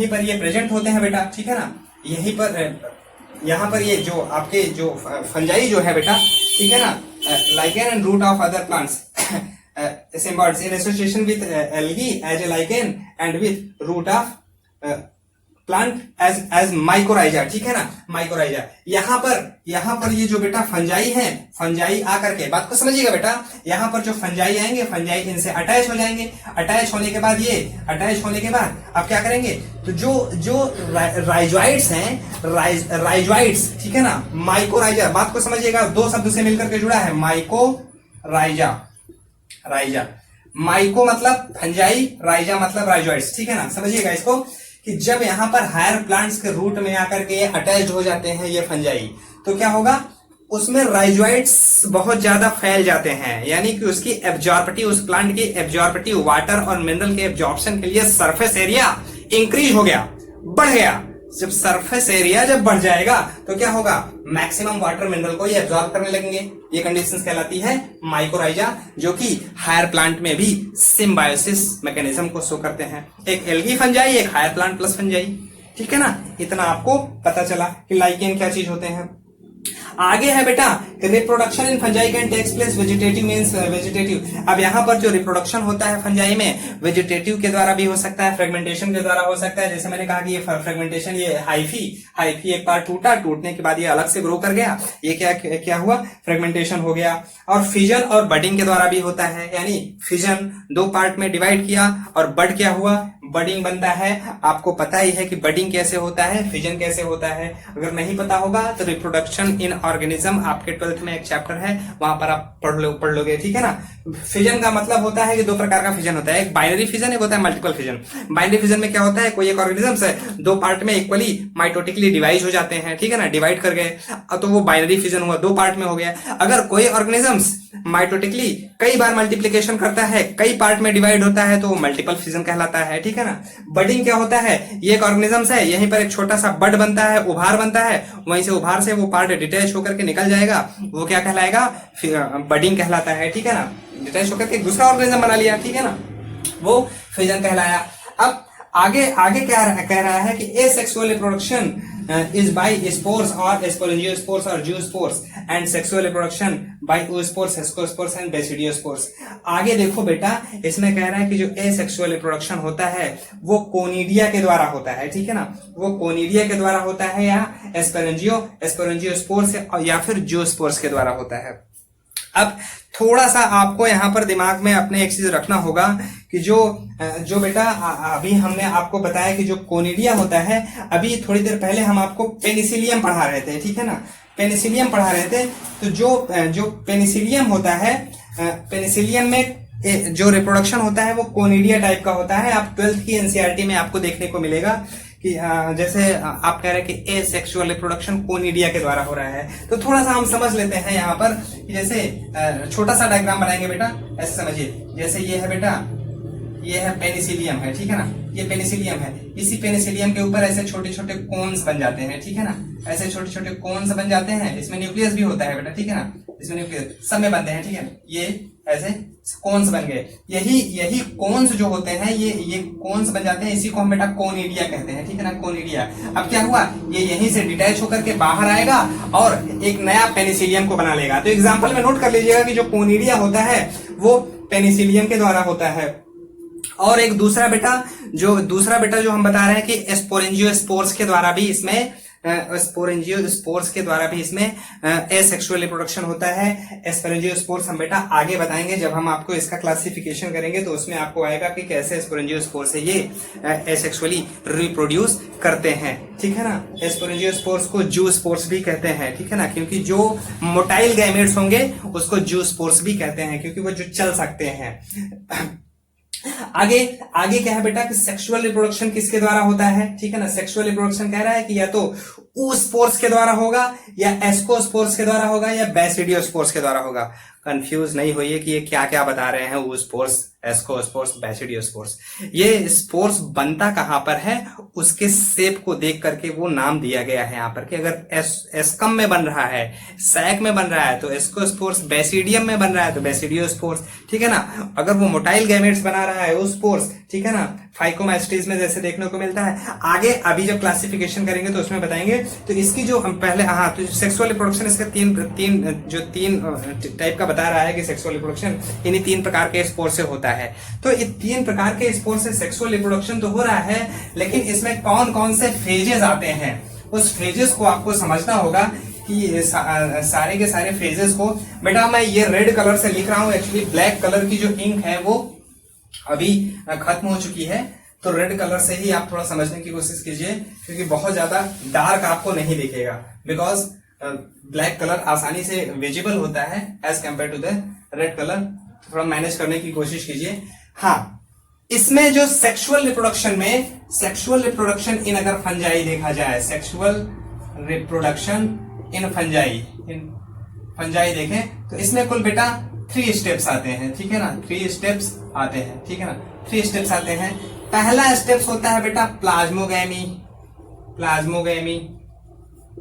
Speaker 1: पर ये प्रेजेंट होते हैं बेटा, ठीक है ना, यहाँ पर ये जो आपके जो फंजाई जो है बेटा, ठीक है ना, lichen and root of other plants symbols in association with algae as a lichen and with root of plant as mycorrhiza, ठीक है ना, mycorrhiza। यहाँ पर ये जो बेटा फंजाई है, फंजाई आकर के, बात को समझिएगा बेटा, यहाँ पर जो फंजाई आएंगे, फंजाई इनसे अटैच हो जाएंगे। अटैच होने के बाद अब क्या करेंगे, तो जो राइजोइड्स हैं, राइजोइड्स, ठीक है ना, माइकोराइजा, बात को समझिएगा, दो शब्द से मिलकर के जुड़ा है, माइकोराइजा, राइजा, माइको मतलब फंजाई, राइजा मतलब राइजोइड्स, ठीक है ना, समझिएगा इसको, कि जब यहां पर हायर प्लांट्स के रूट में आकर के अटैच हो जाते हैं ये फंजाई, तो क्या होगा, उसमें राइजोइड्स बहुत ज्यादा फैल जाते हैं, यानी कि उसकी एब्जॉर्बिटी, उस प्लांट की एब्जॉर्बिटी, वाटर और मिनरल के एब्जॉर्प्शन के लिए सरफेस एरिया इंक्रीज हो गया, बढ़ गया। जब सरफेस एरिया जब बढ़ जाएगा तो क्या होगा, मैक्सिमम वाटर मिनरल को ये एब्जॉर्ब करने लगेंगे। ये कंडीशंस कहलाती है माइकोराइजा, जो कि हायर प्लांट में भी सिम्बायोसिस मैकेनिज्म को शो करते हैं। एक एल्गी फंजाई, एक हायर प्लांट प्लस फंजाई, ठीक है ना। इतना आपको पता चला कि लाइकेन क्या चीज होते हैं। आगे है बेटा, reproduction in fungi can takes place, vegetative means vegetative. अब यहाँ पर जो रिप्रोडक्शन होता है फंजाई में, वेजिटेटिव के द्वारा भी हो सकता है, फ्रेगमेंटेशन के द्वारा हो सकता है। जैसे मैंने कहा कि ये फ्रेगमेंटेशन, ये हाइफी एक बार टूटने के बाद ये अलग से ग्रो कर गया, ये क्या हुआ, फ्रेगमेंटेशन हो गया। और फिजन और बडिंग के द्वारा भी होता है, यानी फिजन दो पार्ट में डिवाइड किया और बड क्या हुआ, बडिंग बनता है। आपको पता ही है कि बडिंग कैसे होता है, फिजन कैसे होता है। अगर नहीं पता होगा तो रिप्रोडक्शन इन ऑर्गेनिज्म आपके 12th में एक चैप्टर है, वहां पर आप पढ़ लोगे, ठीक है ना। फिजन का मतलब होता है कि दो प्रकार का फिजन होता है, एक बाइनरी फिजन, एक होता है मल्टीपल फिजन। बाइनरी फिजन में क्या होता है, कोई एक ऑर्गेनिज्म है, दो पार्ट में इक्वली माइटोटिकली डिवाइड हो जाते हैं, ठीक है ना, डिवाइड कर गए, तो वो बाइनरी फिजन हुआ, दो पार्ट में हो गया। अगर कोई ऑर्गेनिज्म माइटोटिकली कई बार मल्टीप्लीकेशन करता है, कई पार्ट में डिवाइड होता है, तो मल्टीपल फिजन कहलाता है, ठीक है ना। बडिंग क्या होता है, ये एक ऑर्गेनिज्म है, यहीं पर एक छोटा सा बड बनता है, उभार बनता है, वहीं से उभार से वो पार्ट डिटैच होकर के निकल जाएगा, वो क्या कहलाएगा, बडिंग कहलाता है, ठीक है ना। डिटैच होकर के दूसरा ऑर्गेनिज्म बना लिया, ठीक है ना, वो फिजन कहलाया। अब आगे आगे क्या कह रहा है कि asexual reproduction is by spores or sporangiospores or zoospores and sexual reproduction by oospores, ascospores and basidiospores। आगे देखो बेटा, इसमें कह रहा है कि जो एसेक्सुअल रिप्रोडक्शन होता है वो कोनिडिया के द्वारा होता है, ठीक है ना, वो कोनिडिया के द्वारा होता है या स्पोरेंजियोस्पोर्स या फिर जूस्पोर्स के द्वारा होता है। अब थोड़ा सा आपको यहाँ पर दिमाग में अपने एक चीज रखना होगा कि जो बेटा अभी हमने आपको बताया कि जो कोनिडिया होता है, अभी थोड़ी देर पहले हम आपको पेनिसिलियम पढ़ा रहे थे, ठीक है ना, पेनिसिलियम पढ़ा रहे थे। तो जो पेनिसिलियम होता है, पेनिसिलियम में जो रिप्रोडक्शन होता है वो कोनिडिया टाइप का होता है। आप 12th की एनसीईआरटी में आपको देखने को मिलेगा कि जैसे आप कह रहे हैं कि एसेक्सुअल रिप्रोडक्शन कोनिडिया के द्वारा हो रहा है। तो थोड़ा सा हम समझ लेते हैं यहाँ पर कि जैसे छोटा सा डायग्राम बनाएंगे बेटा, ऐसे समझिए, जैसे ये है बेटा, ये है पेनिसिलियम है, ठीक है ना, ये पेनिसिलियम है, इसी पेनिसिलियम के ऊपर ऐसे छोटे छोटे कोन्स बन जाते हैं, ठीक है ना, ऐसे छोटे छोटे कोन्स बन जाते हैं, इसमें न्यूक्लियस भी होता है बेटा, ठीक है ना, इसमें न्यूक्लियस सब में बनते हैं, ठीक है, ये ऐसे कोन्स बन गए। यही कोन्स जो होते हैं, ये कोन्स बन जाते हैं, इसी को हम बेटा कोनिडिया कहते हैं, ठीक है ना, कोनिडिया। अब क्या हुआ, ये यहीं से डिटैच होकर के बाहर आएगा और एक नया पेनिसिलियम को बना लेगा। तो एग्जाम्पल में नोट कर लीजिएगा कि जो कोनिडिया होता है वो पेनिसिलियम के द्वारा होता है। और एक दूसरा बेटा जो हम बता रहे हैं कि स्पोरेंजियोस्पोर्स के द्वारा भी इसमें एसेक्सुअल रिप्रोडक्शन होता है। स्पोरेंजियोस्पोर्स हम बेटा आगे बताएंगे, जब हम आपको इसका क्लासिफिकेशन करेंगे तो उसमें आपको आएगा कि कैसे स्पोरेंजियोस्पोर्स से ये एसेक्सुअली रिप्रोड्यूस करते हैं, ठीक है ना। स्पोरेंजियोस्पोर्स को जूस्पोर्स भी कहते हैं, ठीक है ना, क्योंकि जो मोटाइल गैमेट्स होंगे उसको जूस्पोर्स भी कहते हैं, क्योंकि वो जो चल सकते हैं। आगे क्या है बेटा कि सेक्सुअल रिप्रोडक्शन किसके द्वारा होता है, ठीक है ना। सेक्सुअल रिप्रोडक्शन कह रहा है कि या तो oospores के द्वारा होगा, या एस्कोस्पोर्स के द्वारा होगा, या बेसिडियोस्पोर्स के द्वारा होगा। कंफ्यूज नहीं होइए कि ये क्या क्या बता रहे हैं, oospores, एस्कोस्पोर्स, बेसिडियोस्पोर्स। ये स्पोर्स बनता कहां पर है, उसके शेप को देख करके वो नाम दिया गया है यहाँ पर कि अगर एस्कम में बन रहा है, सैक में बन रहा है तो एस्कोस्पोर्स, बेसिडियम में बन रहा है तो बेसिडियोस्पोर्स, ठीक है ना। अगर वो मोटाइल गैमेट्स बना रहा है oospores, ठीक है ना, फाइकोमास्टीज में जैसे देखने को मिलता है। आगे अभी जब क्लासिफिकेशन करेंगे तो उसमें बताएंगे। तो इसकी जो हम पहले तो सेक्सुअल रिप्रोडक्शन इसका तीन टाइप का बता रहा है कि सेक्सुअल रिप्रोडक्शन इन्हीं 3 प्रकार के स्पोर से होता है। तो इन 3 प्रकार के स्पोर से सेक्सुअल रिप्रोडक्शन तो हो रहा है, लेकिन इसमें कौन कौन से फेजेस आते हैं उस फेजेस को आपको समझना होगा कि सारे के सारे फेजेस को। बेटा मैं ये रेड कलर से लिख रहा हूं, एक्चुअली ब्लैक कलर की जो इंक है वो अभी खत्म हो चुकी है, तो रेड कलर से ही आप थोड़ा समझने की कोशिश कीजिए, क्योंकि बहुत ज्यादा डार्क आपको नहीं दिखेगा, बिकॉज ब्लैक कलर आसानी से विजिबल होता है as compare to the red colour. थोड़ा मैनेज करने की कोशिश कीजिए। हाँ, इसमें जो सेक्सुअल रिप्रोडक्शन इन अगर फंजाई देखा जाए, सेक्सुअल रिप्रोडक्शन इन फंजाई देखें तो इसमें कुल बेटा 3 स्टेप्स आते हैं, ठीक है ना, 3 स्टेप्स आते हैं, ठीक है ना, 3 स्टेप्स आते हैं। पहला स्टेप्स होता है बेटा प्लाज्मोगैमी।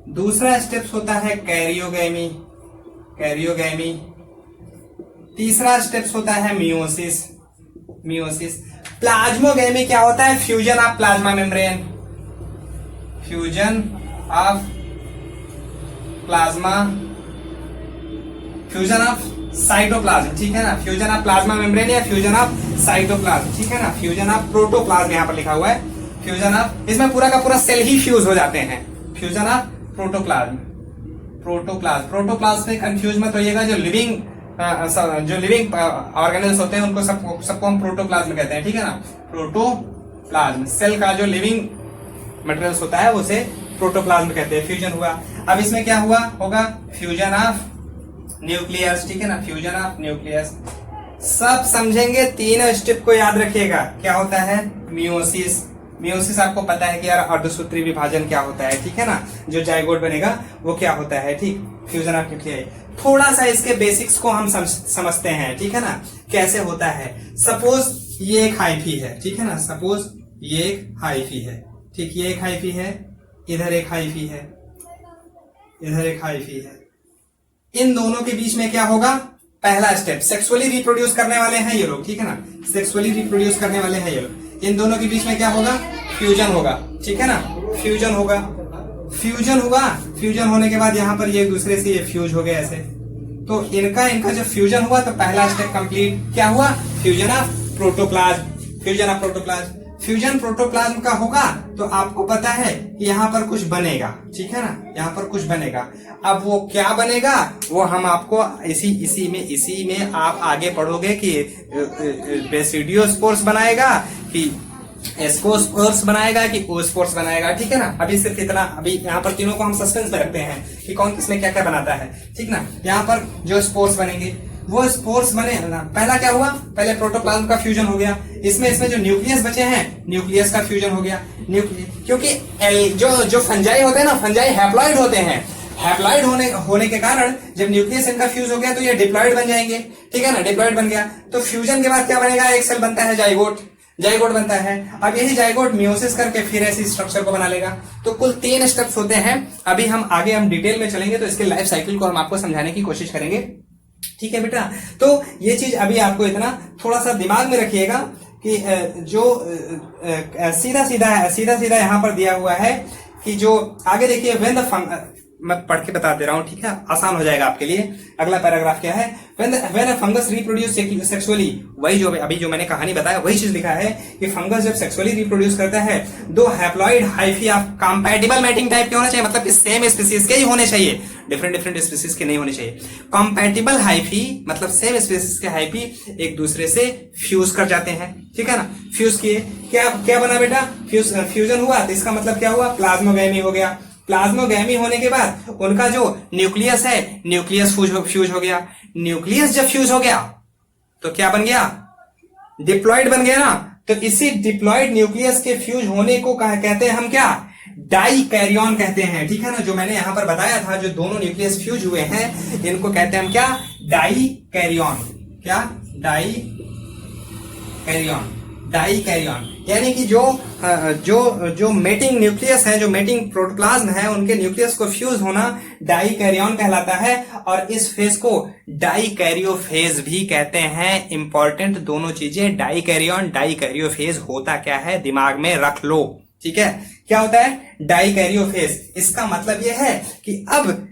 Speaker 1: दूसरा स्टेप्स होता है कैरियोगैमी। तीसरा स्टेप्स होता है मियोसिस। प्लाज्मोगैमी क्या होता है, fusion of plasma membrane, fusion of cytoplasm, ठीक है ना, फ्यूजन ऑफ प्लाज्मा मेम्ब्रेन या फ्यूजन ऑफ साइटोप्लाज्म, ठीक है ना, फ्यूजन ऑफ प्रोटोप्लाज्म यहाँ पर लिखा हुआ है, फ्यूजन ऑफ, इसमें पूरा का पूरा सेल ही फ्यूज हो जाते हैं, फ्यूजन ऑफ प्रोटोप्लाज्म में कंफ्यूज मत होइएगा। जो लिविंग ऑर्गेनल्स होते हैं उनको सबको हम प्रोटोप्लाज्म कहते हैं, ठीक है ना, प्रोटोप्लाज्म सेल का जो लिविंग मटेरियल्स होता है उसे प्रोटोप्लाज्म कहते हैं। फ्यूजन हुआ, अब इसमें क्या होगा फ्यूजन ऑफ न्यूक्लियस, ठीक है ना, फ्यूजन ऑफ न्यूक्लियस। सब समझेंगे, 3 स्टेप को याद रखिएगा। क्या होता है मियोसिस आपको पता है कि यार अर्धसूत्री विभाजन क्या होता है, ठीक है ना, जो जाइगोट बनेगा वो क्या होता है, ठीक, फ्यूजन ऑफ न्यूक्लियाई। थोड़ा सा इसके बेसिक्स को हम समझते हैं, ठीक है ना, कैसे होता है। सपोज ये एक हाइफी है, ठीक है ना, सपोज ये एक हाइफी है, ठीक, ये एक हाइफी है, इधर एक हाइफी है, इधर एक हाइफी है। इन दोनों के बीच में क्या होगा, पहला स्टेप, सेक्सुअली रिप्रोड्यूस करने वाले हैं ये लोग, ठीक है ना, सेक्सुअली रिप्रोड्यूस करने वाले हैं ये लोग। इन दोनों के बीच में क्या होगा, फ्यूजन होगा, ठीक है ना, फ्यूजन होगा, फ्यूजन होगा। फ्यूजन होने के बाद यहां पर ये एक दूसरे से ये फ्यूज हो गए ऐसे। तो इनका जब फ्यूजन हुआ तो पहला स्टेप कंप्लीट क्या हुआ, fusion of protoplasm. Fusion of protoplasm, fusion protoplasm का होगा तो आपको पता है कि यहाँ पर कुछ बनेगा, ठीक है ना, यहाँ पर कुछ बनेगा। अब वो क्या बनेगा वो हम आपको इसी में आप आगे पढ़ोगे कि बेसिडियोस्पोर्स बनाएगा कि एस्कोस्पोर्स बनाएगा कि ओस्पोर्स बनाएगा, ठीक है ना। अभी सिर्फ इतना, अभी यहाँ पर तीनों को हम सस्पेंस में रखते हैं कि कौन किसमें क्या क्या बनाता है, ठीक ना। यहाँ पर जो स्पोर्स बनेंगे वो स्पोर्स बने ना, पहला क्या हुआ, पहले प्रोटोप्लाज्म का फ्यूजन हो गया, इसमें जो न्यूक्लियस बचे हैं न्यूक्लियस का फ्यूजन हो गया। क्योंकि जो फंजाई होते हैं ना, फंजाई हैप्लॉइड होते हैं, हैप्लॉइड होने के कारण जब न्यूक्लियस इनका फ्यूज हो गया तो ये डिप्लॉइड बन जाएंगे, ठीक है ना, डिप्लॉइड बन गया तो फ्यूजन के बाद क्या बनेगा, एक सेल बनता है जाइगोट, जाइगोट बनता है। अब यही जाइगोट मियोसिस करके फिर ऐसी स्ट्रक्चर को बना लेगा। तो कुल 3 स्टेप्स होते हैं। अभी हम आगे डिटेल में चलेंगे तो इसके लाइफ साइकिल को हम आपको समझाने की कोशिश करेंगे, ठीक है बेटा। तो ये चीज अभी आपको इतना थोड़ा सा दिमाग में रखिएगा कि जो सीधा सीधा यहां पर दिया हुआ है कि जो आगे देखिए, व्हेन द, मैं पढ़ के बता दे रहा हूं, ठीक है, आसान हो जाएगा आपके लिए। अगला पैराग्राफ क्या है, when a fungus reproduce sexually, वही जो अभी जो मैंने कहानी बताया वही चीज लिखा है कि फंगस जब सेक्सुअली रिप्रोड्यूस करता है, दो haploid hyphae of compatible mating type के होने चाहिए, मतलब सेम स्पीसीज के ही होने चाहिए, डिफरेंट स्पीसीज के नहीं होने चाहिए। कंपैटिबल हाइफी मतलब सेम स्पीसीज के हाइफी एक दूसरे से फ्यूज कर जाते हैं, ठीक है ना। फ्यूज किए, क्या बना बेटा, फ्यूजन हुआ तो इसका मतलब क्या हुआ, प्लाज्मोगैमी हो गया। प्लाज्मोगैमी होने के बाद उनका जो न्यूक्लियस है, न्यूक्लियस फ्यूज हो गया। न्यूक्लियस जब फ्यूज हो गया तो क्या बन गया, डिप्लॉइड बन गया ना। तो इसी डिप्लॉइड न्यूक्लियस के फ्यूज होने को कहते हैं हम क्या, डाई कैरियन कहते हैं, ठीक है ना। जो मैंने यहां पर बताया था, जो दोनों न्यूक्लियस फ्यूज हुए हैं इनको कहते हैं हम क्या, डाई कैरियन। क्या, डाई कैरियन, डाई कैरियन। यानी कि जो मेटिंग न्यूक्लियस है, जो मेटिंग प्रोटोप्लाज्म है, उनके न्यूक्लियस को फ्यूज होना डाई कैरियन कहलाता है। और इस फेज को डाई कैरियोफेज भी कहते हैं। इंपॉर्टेंट दोनों चीजें, डाई कैरियन, डाई कैरियोफेज होता क्या है दिमाग में रख लो, ठीक है। क्या होता है डाई कैरियोफेज, इसका मतलब यह है कि अब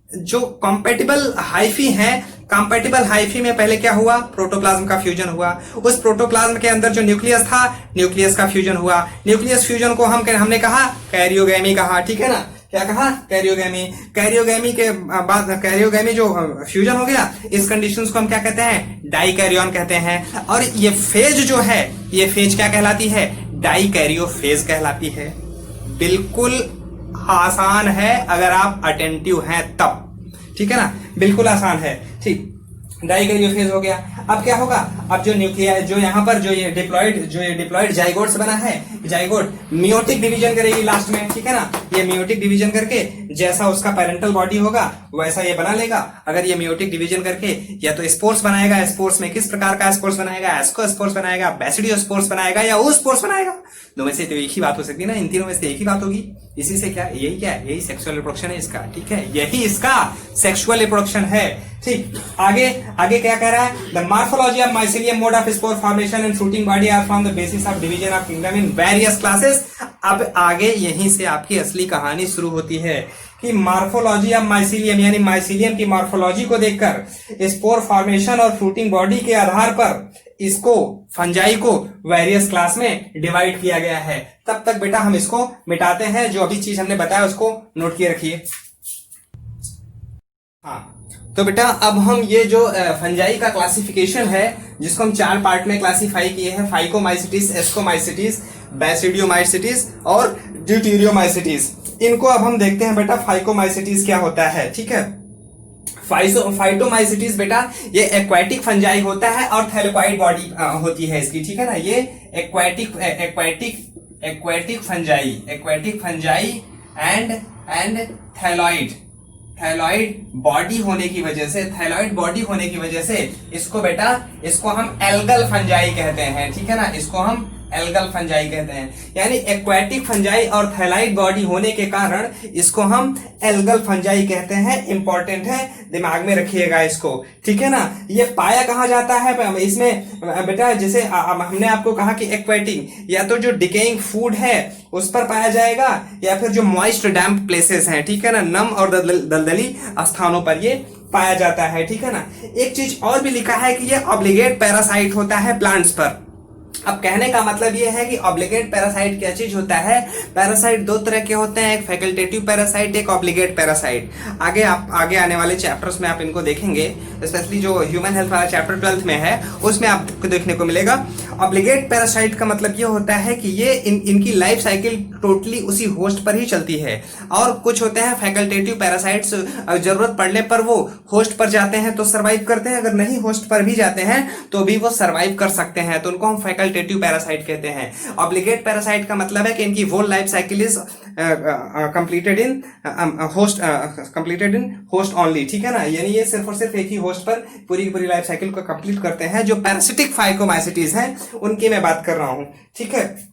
Speaker 1: जो कंपैटिबल हाइफी है, कंपैटिबल हाइफी में पहले क्या हुआ, प्रोटोप्लाज्म का फ्यूजन हुआ। उस प्रोटोप्लाज्म के अंदर जो न्यूक्लियस था, न्यूक्लियस का फ्यूजन हुआ। न्यूक्लियस फ्यूजन को हमने कहा कैरियोगैमी कहा, ठीक है ना। क्या कहा, कैरियोगैमी। कैरियोगैमी के बाद कैरियोगैमी जो फ्यूजन हो गया, इस कंडीशंस को हम क्या कहते हैं, डाई कैरियन कहते हैं। और ये फेज जो है, ये फेज क्या कहलाती है, डाई कैरियोफेज कहलाती है। बिल्कुल आसान है अगर आप अटेंटिव हैं तब, ठीक है ना, बिल्कुल आसान है, ठीक। डाई कैरियोफेज हो गया। अब क्या होगा, अब जो न्यूक्लियर, जो यहाँ पर जो ये डिप्लॉइड जाइगोट से बना है, जाइगोट मियोटिक डिवीजन करेगी लास्ट में, ठीक है ना। ये मियोटिक डिवीजन करके जैसा उसका पेरेंटल बॉडी होगा वैसा ये बना लेगा। अगर ये मियोटिक डिवीजन करके या तो स्पोर्स बनाएगा, स्पोर्स में किस प्रकार का स्पोर्स बनाएगा, एस्कोस्पोर्स बनाएगा, बेसिडियोस्पोर्स बनाएगा या oospores बनाएगा। दो में से तो एक ही बात हो सकती है ना, इन तीनों में से एक ही बात होगी। इसी से क्या, यही सेक्सुअल रिप्रोडक्शन है इसका, ठीक है, यही इसका सेक्सुअल रिप्रोडक्शन है, ठीक। आगे क्या कह रहा है, the morphology of mycelium, mode of spore formation and fruiting body are from the basis of division of kingdom in various classes. अब आगे यहीं से आपकी असली कहानी शुरू होती है कि मॉर्फोलॉजी ऑफ माइसीलियम, यानी माइसीलियम की मॉर्फोलॉजी को देखकर स्पोर फॉर्मेशन और फ्रूटिंग बॉडी के आधार पर इसको, फंजाई को वेरियस क्लास में डिवाइड किया गया है। तब तक बेटा हम इसको मिटाते हैं, जो अभी चीज हमने बताया उसको नोट किए रखिए। हाँ, तो बेटा अब हम ये जो फंजाई का क्लासिफिकेशन है, जिसको हम 4 पार्ट में क्लासिफाई किए हैं, फाइकोमाइसिटिस, एस्कोमाइसिटिस, बैसिडियोमाइसिटिस और ड्यूटेरियोमाइसिटिस, इनको अब हम देखते हैं बेटा फाइकोमाइसिटिस क्या होता है, ठीक है। फाइटोमाइसिटिस बेटा ये एक्वाटिक फंजाई होता है और थैलेकॉइड बॉडी होती है इसकी, ठीक है ना। ये aquatic fungi and thalloid thalloid body होने की वजह से, थैलॉइड बॉडी होने की वजह से इसको बेटा, इसको हम एल्गल फंजाई कहते हैं, ठीक है ना, इसको हम एल्गल फंजाई कहते हैं। यानी एक्वाटिक फंजाई और थैलाइड बॉडी होने के कारण इसको हम एल्गल फंजाई कहते हैं। इंपॉर्टेंट है, दिमाग में रखिएगा इसको, ठीक है ना। ये पाया कहाँ जाता है इसमें बेटा, जैसे हमने आपको कहा कि एक्वाटिक या तो जो डिकेइंग फूड है उस पर पाया जाएगा, या फिर जो मॉइस्ट डैम्प प्लेसेस हैं, ठीक है ना, नम और दलदली स्थानों पर ये पाया जाता है, ठीक है ना। एक चीज और भी लिखा है कि ये ऑब्लिगेट पैरासाइट होता है प्लांट्स पर। अब कहने का मतलब यह है कि ऑब्लिगेट पैरासाइट क्या चीज होता है। पैरासाइट दो तरह के होते हैं, एक फैकल्टेटिव पैरासाइट, एक ऑब्लिगेट पैरासाइट। आगे आने वाले चैप्टर्स में आप इनको देखेंगे, स्पेशली जो ह्यूमन हेल्थ वाला चैप्टर 12th में है उसमें आपको देखने को मिलेगा। ऑब्लिगेट पैरासाइट का मतलब ये होता है कि ये इनकी लाइफ साइकिल टोटली उसी होस्ट पर ही चलती है। और कुछ होते हैं फैकल्टेटिव पैरासाइट्स, जरूरत पड़ने पर वो होस्ट पर जाते हैं तो सर्वाइव करते हैं, अगर नहीं होस्ट पर भी जाते हैं तो भी वो सर्वाइव कर सकते हैं, तो उनको हम फैकल्टेटिव पैरासाइट कहते हैं। ऑब्लिगेट पैरासाइट का मतलब है कि इनकी वो life cycle is completed in host only, ठीक है ना। यानी ये सिर्फ और सिर्फ एक ही होस्ट पर पूरी की पूरी लाइफ साइकिल को कंप्लीट करते हैं। जो पैरासिटिक फाइकोमाइसिटीज हैं उनकी मैं बात कर रहा हूं, ठीक है।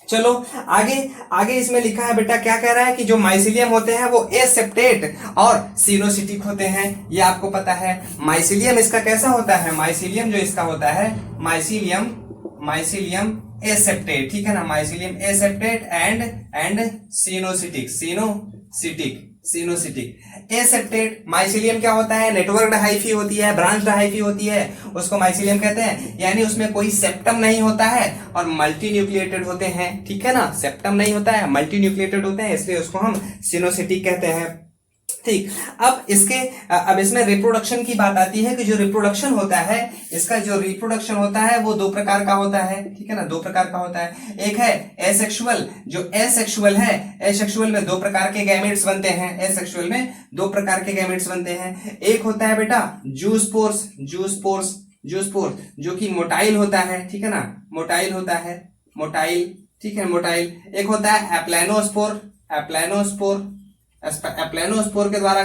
Speaker 1: चलो आगे इसमें लिखा है बेटा, क्या कह रहा है कि जो माइसिलियम होते हैं वो एसेप्टेट और सिनोसिटिक होते हैं, ये आपको पता है। माइसिलियम इसका कैसा होता है, माइसिलियम जो इसका होता है, माइसिलियम एसेप्टेट, ठीक है ना, mycelium aseptate and coenocytic. Aseptate mycelium क्या होता है, नेटवर्क्ड हाइफी होती है, ब्रांच्ड हाइफी होती है, उसको माइसिलियम कहते हैं। यानी उसमें कोई सेप्टम नहीं होता है और मल्टी न्यूक्लिएटेड होते हैं, ठीक है ना, सेप्टम नहीं होता है, मल्टी न्यूक्लिएटेड होते हैं, इसलिए उसको हम सिनोसिटिक कहते हैं, ठीक। अब इसमें रिप्रोडक्शन की बात आती है कि जो रिप्रोडक्शन होता है, इसका जो रिप्रोडक्शन होता है वो दो प्रकार का होता है, ठीक है ना, दो प्रकार का होता है। एक है एसेक्सुअल, जो एसेक्सुअल है, एसेक्सुअल में दो प्रकार के गैमेट्स बनते हैं, एसेक्सुअल में दो प्रकार के गैमेट्स बनते हैं। एक होता है बेटा जूस्पोर्स, जो कि मोटाइल होता है, ठीक है ना, मोटाइल होता है, मोटाइल, ठीक है, मोटाइल। एक होता है एप्लेनोस्पोर के द्वारा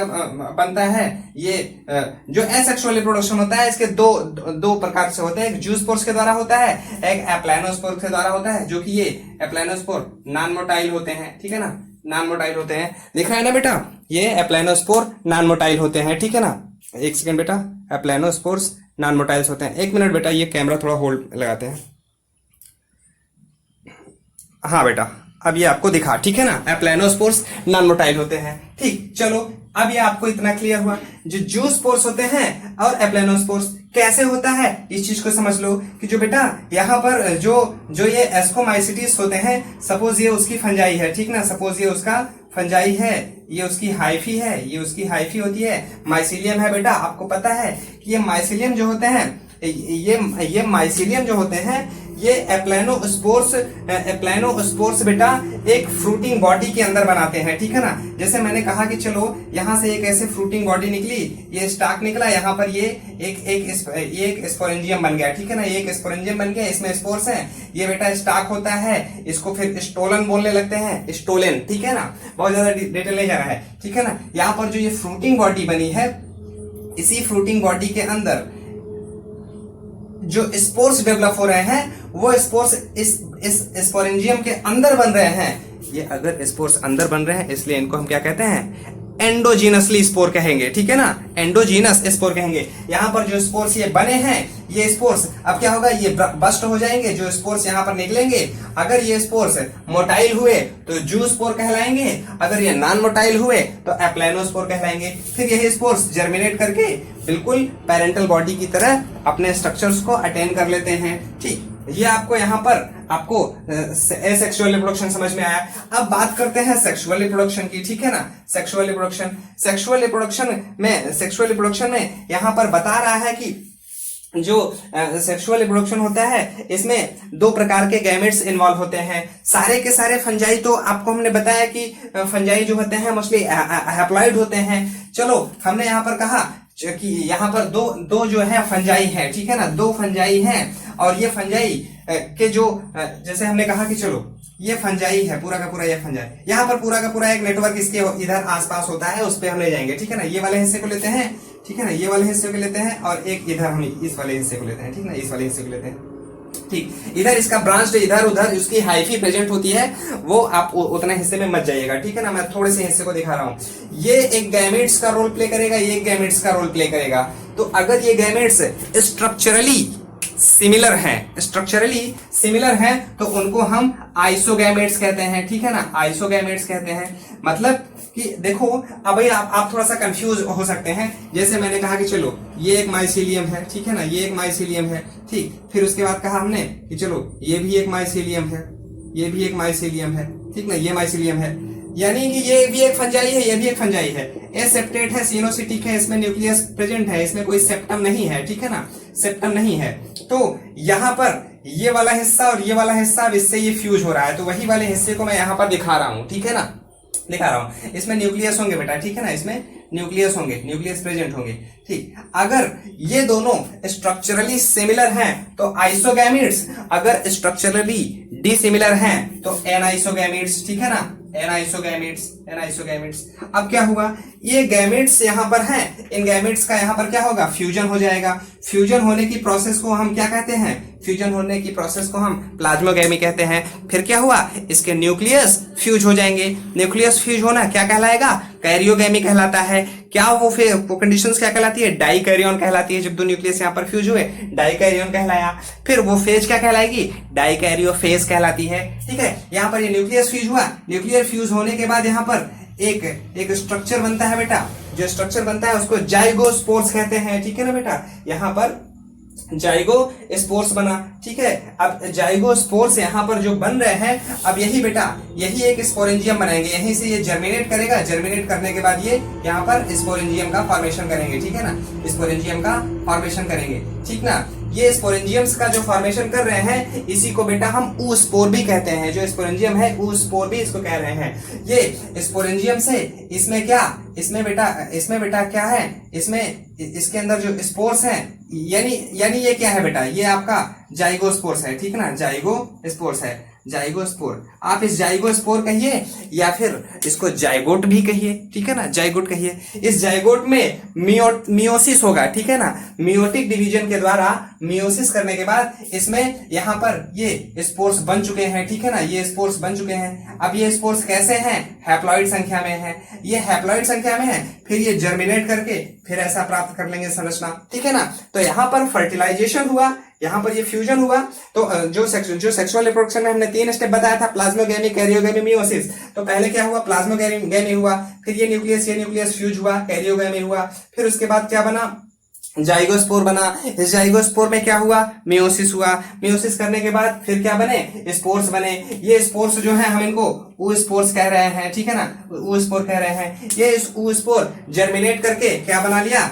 Speaker 1: बनता है। ये जो एसेक्सुअल रिप्रोडक्शन होता है इसके दो प्रकार से होते हैं, एक जूस्पोर्स के द्वारा होता है, एक एप्लेनोस्पोर के द्वारा होता है, जो कि ये एप्लेनोस्पोर नॉन मोटाइल होते हैं, ठीक है ना, नॉन मोटाइल होते हैं। लिख रहा है ना बेटा, ये एप्लेनोस्पोर नॉन मोटाइल होते हैं, ठीक है ना। एक सेकंड बेटा, एप्लेनोस्पोर्स नॉन मोटाइल्स होते हैं। एक मिनट बेटा, ये कैमरा थोड़ा होल्ड लगाते हैं। हाँ बेटा, अब ये आपको दिखा, ठीक है ना, एप्लेनोस्पोर्स नॉन मोटाइल होते हैं, ठीक। चलो अब ये आपको इतना क्लियर हुआ। जो जूस्पोर्स होते हैं और एप्लेनोस्पोर्स कैसे होता है, इस चीज को समझ लो कि जो बेटा यहाँ पर जो ये एस्कोमाइसिटीज होते हैं, सपोज ये उसकी फंजाई है, ठीक ना, सपोज ये उसका फंजाई है, ये उसकी हाइफी है, ये उसकी हाइफी होती है, माइसिलियम है बेटा। आपको पता है कि ये माइसिलियम जो होते हैं, ये माइसिलियम जो होते हैं, ये एप्लेनोस्पोर्स बेटा एक फ्रूटिंग बॉडी के अंदर बनाते हैं, ठीक है ना। जैसे मैंने कहा कि चलो यहाँ से एक ऐसे फ्रूटिंग बॉडी निकली, ये स्टाक निकला, यहाँ पर ये एक स्पोरेंजियम बन गया, ठीक है ना, ये एक स्पोरेंजियम बन गया, इसमें स्पोर्स हैं। ये बेटा स्टाक होता है, इसको फिर स्टोलन बोलने लगते हैं, स्टोलन, ठीक है ना, बहुत ज्यादा डिटेल नहीं जा रहा है, ठीक है ना। यहाँ पर जो ये फ्रूटिंग बॉडी बनी है, इसी फ्रूटिंग बॉडी के अंदर जो स्पोर्स डेवलप हो रहे हैं, वो स्पोर्स इस स्पोरेंजियम के अंदर बन रहे हैं। ये अगर स्पोर्स अंदर बन रहे हैं, इसलिए इनको हम क्या कहते हैं, एंडोजीनसली स्पोर कहेंगे, ठीक है ना, एंडोजीनस स्पोर कहेंगे। यहाँ पर जो स्पोर्स ये बने हैं, ये स्पोर्स अब क्या होगा, ये बस्ट हो जाएंगे, जो स्पोर्स यहाँ पर निकलेंगे। अगर ये स्पोर्स मोटाइल हुए तो जू स्पोर कहलाएंगे, अगर ये नॉन मोटाइल हुए तो एप्लेनोस्पोर कहलाएंगे। फिर यही स्पोर्स जर्मिनेट करके बिल्कुल पेरेंटल बॉडी की तरह अपने स्ट्रक्चर्स को अटेन कर लेते हैं, ठीक। ये आपको यहाँ पर आपको एसेक्सुअल रिप्रोडक्शन समझ में आया। अब बात करते हैं सेक्सुअल रिप्रोडक्शन की, ठीक है ना। सेक्सुअल रिप्रोडक्शन में यहाँ पर बता रहा है कि जो सेक्सुअल रिप्रोडक्शन होता है, इसमें दो प्रकार के गैमेट्स इन्वॉल्व होते हैं। सारे के सारे फंजाई, तो आपको हमने बताया कि फंजाई जो होते हैं मोस्टली हैप्लॉइड होते हैं। चलो हमने यहाँ पर कहा कि यहाँ पर दो जो है फंजाई है, ठीक है ना, दो फंजाई हैं। और ये फंजाई के जो जैसे हमने कहा कि चलो ये फंजाई है, पूरा का पूरा ये फंजाई। यहाँ पर पूरा का पूरा एक नेटवर्क इसके इधर आसपास होता है, उस पर हम ले जाएंगे, ठीक है ना। ये वाले हिस्से को लेते हैं, ठीक है ना, ये वाले हिस्से को लेते हैं, और एक इधर हम इस वाले हिस्से को लेते हैं, ठीक है ना, इस वाले हिस्से को लेते हैं, ठीक। इधर इसका ब्रांच इधर उधर उसकी हाइफी प्रेजेंट होती है, वो आप उतने हिस्से में मत जाइएगा, ठीक है ना। मैं थोड़े से हिस्से को दिखा रहा हूं। ये एक गैमेट्स का रोल प्ले करेगा, ये एक गैमेट्स का रोल प्ले करेगा। तो अगर ये गैमेट्स स्ट्रक्चरली सिमिलर हैं तो उनको हम आइसोगैमेट्स कहते हैं, ठीक है ना, आइसोगैमेट्स कहते हैं। मतलब कि देखो अब भाई आप थोड़ा सा कंफ्यूज हो सकते हैं। जैसे मैंने कहा कि चलो ये एक माइसीलियम है, ठीक है ना, ये एक माइसीलियम है, ठीक। फिर उसके बाद कहा हमने कि चलो ये भी एक माइसीलियम है, ये भी एक माइसीलियम है, ठीक ना, ये माइसीलियम है, यानी कि ये भी एक फंजाई है, ये भी एक फंजाई है। ए सेप्टेट है, सिनोसिटिक है, इसमें न्यूक्लियस प्रेजेंट है, इसमें कोई सेप्टम नहीं है, ठीक है ना, सेप्टम नहीं है। तो यहाँ पर ये वाला हिस्सा और ये वाला हिस्सा अब इससे ये फ्यूज हो रहा है, तो वही वाले हिस्से को मैं यहाँ पर दिखा रहा हूँ, ठीक है ना, दिखा रहा हूं। इसमें न्यूक्लियस होंगे बेटा, ठीक है ना, इसमें न्यूक्लियस होंगे, न्यूक्लियस प्रेजेंट होंगे, ठीक। अगर ये दोनों स्ट्रक्चरली सिमिलर हैं तो आइसोगैमेट्स, अगर स्ट्रक्चरली डिसिमिलर हैं तो एनाइसोगैमेट्स, ठीक है ना, एनाइसोगैमेट्स। अब क्या हुआ, ये गैमेट्स यहां पर हैं, इन गैमेट्स का यहां पर क्या होगा, फ्यूजन हो जाएगा। फ्यूजन होने की प्रोसेस को हम क्या कहते हैं, फ्यूजन होने की प्रोसेस को हम प्लाज्मोगैमी कहते हैं। फिर क्या हुआ, इसके न्यूक्लियस फ्यूज हो जाएंगे। न्यूक्लियस फ्यूज होना क्या कहलाएगा, कैरियोगैमी कहलाता है। क्या वो फिर वो कंडीशंस क्या कहलाती है, डाइकैरियन कहलाती है। जब दो न्यूक्लियस यहाँ पर फ्यूज हुए डाइकैरियन कहलाया। फिर वो फेज क्या कहलाएगी, डाइकैरियोफेज कहलाती है, ठीक है। यहाँ पर ये न्यूक्लियस फ्यूज हुआ, न्यूक्लियर फ्यूज होने के बाद यहाँ पर एक स्ट्रक्चर बनता है बेटा। जो स्ट्रक्चर बनता है उसको जाइगोस्पोर्स कहते हैं, ठीक है ना बेटा। यहाँ पर जाइगोस्पोर्स बना, ठीक है। अब जाइगोस्पोर्स यहाँ पर जो बन रहे हैं, अब यही बेटा यही एक स्पोरेंजियम बनाएंगे, यहीं से ये जर्मिनेट करेगा। जर्मिनेट करने के बाद ये यहाँ पर स्पोरेंजियम का फॉर्मेशन करेंगे, ठीक है ना, स्पोरेंजियम का फॉर्मेशन करेंगे, ठीक ना। ये स्पोरेंजियम्स का जो फॉर्मेशन कर रहे हैं इसी को बेटा हम ऊस्पोर भी कहते हैं। जो स्पोरेंजियम है ऊस्पोर भी इसको कह रहे हैं। ये स्पोरेंजियम से इसमें बेटा क्या है, इसमें इसके अंदर जो स्पोर्स हैं, यानी ये क्या है बेटा, ये आपका जाइगोस्पोर्स है, ठीक है ना, जाइगोस्पोर्स है, जाइगोस्पोर। आप इस जाइगोस्पोर कहिए या फिर इसको जाइगोट भी कहिए, ठीक है ना, जाइगोट कहिए। इस जाइगोट में मियोसिस होगा, ठीक है ना, मियोटिक डिवीजन के द्वारा मियोसिस करने के बाद इसमें यहाँ पर ये स्पोर्स बन चुके हैं, ठीक है ना, ये स्पोर्स बन चुके हैं। अब ये स्पोर्स कैसे हैं, हैप्लॉइड संख्या में है, ये हैप्लॉइड संख्या में है। फिर ये जर्मिनेट करके फिर ऐसा प्राप्त कर लेंगे संरचना, ठीक है ना। तो यहाँ पर फर्टिलाइजेशन हुआ, यहाँ पर ये फ्यूजन हुआ। तो जो सेक्सुअल रिप्रोडक्शन में हमने 3 स्टेप बताया था, प्लाज्मोगैमी, कैरियोगैमी, मियोसिस। तो पहले क्या हुआ, प्लाज्मोगैमी हुआ, फिर ये न्यूक्लियस फ्यूज हुआ, कैरियोगैमी हुआ। फिर उसके बाद क्या बना, जाइगोस्पोर बना। इस जाइगोस्पोर में क्या हुआ, मियोसिस हुआ। मियोसिस करने के बाद फिर क्या बने, स्पोर्स बने। ये स्पोर्स जो है हम इनको ऊस्पोर्स कह रहे हैं, ठीक है ना, ऊस्पोर कह रहे हैं। ये ऊस्पोर जर्मिनेट करके क्या बना लिया,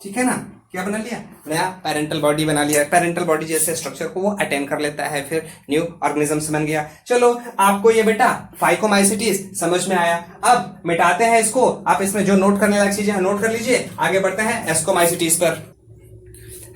Speaker 1: ठीक है ना, क्या बना लिया, नया पेरेंटल बॉडी बना लिया। पेरेंटल बॉडी जैसे स्ट्रक्चर को वो अटेन कर लेता है, फिर न्यू ऑर्गेनिजम्स बन गया। चलो आपको ये बेटा फाइकोमाइसिटीज समझ में आया। अब मिटाते हैं इसको, आप इसमें जो नोट करने लायक चीजें नोट कर लीजिए। आगे बढ़ते हैं एस्कोमाइसिटीज पर।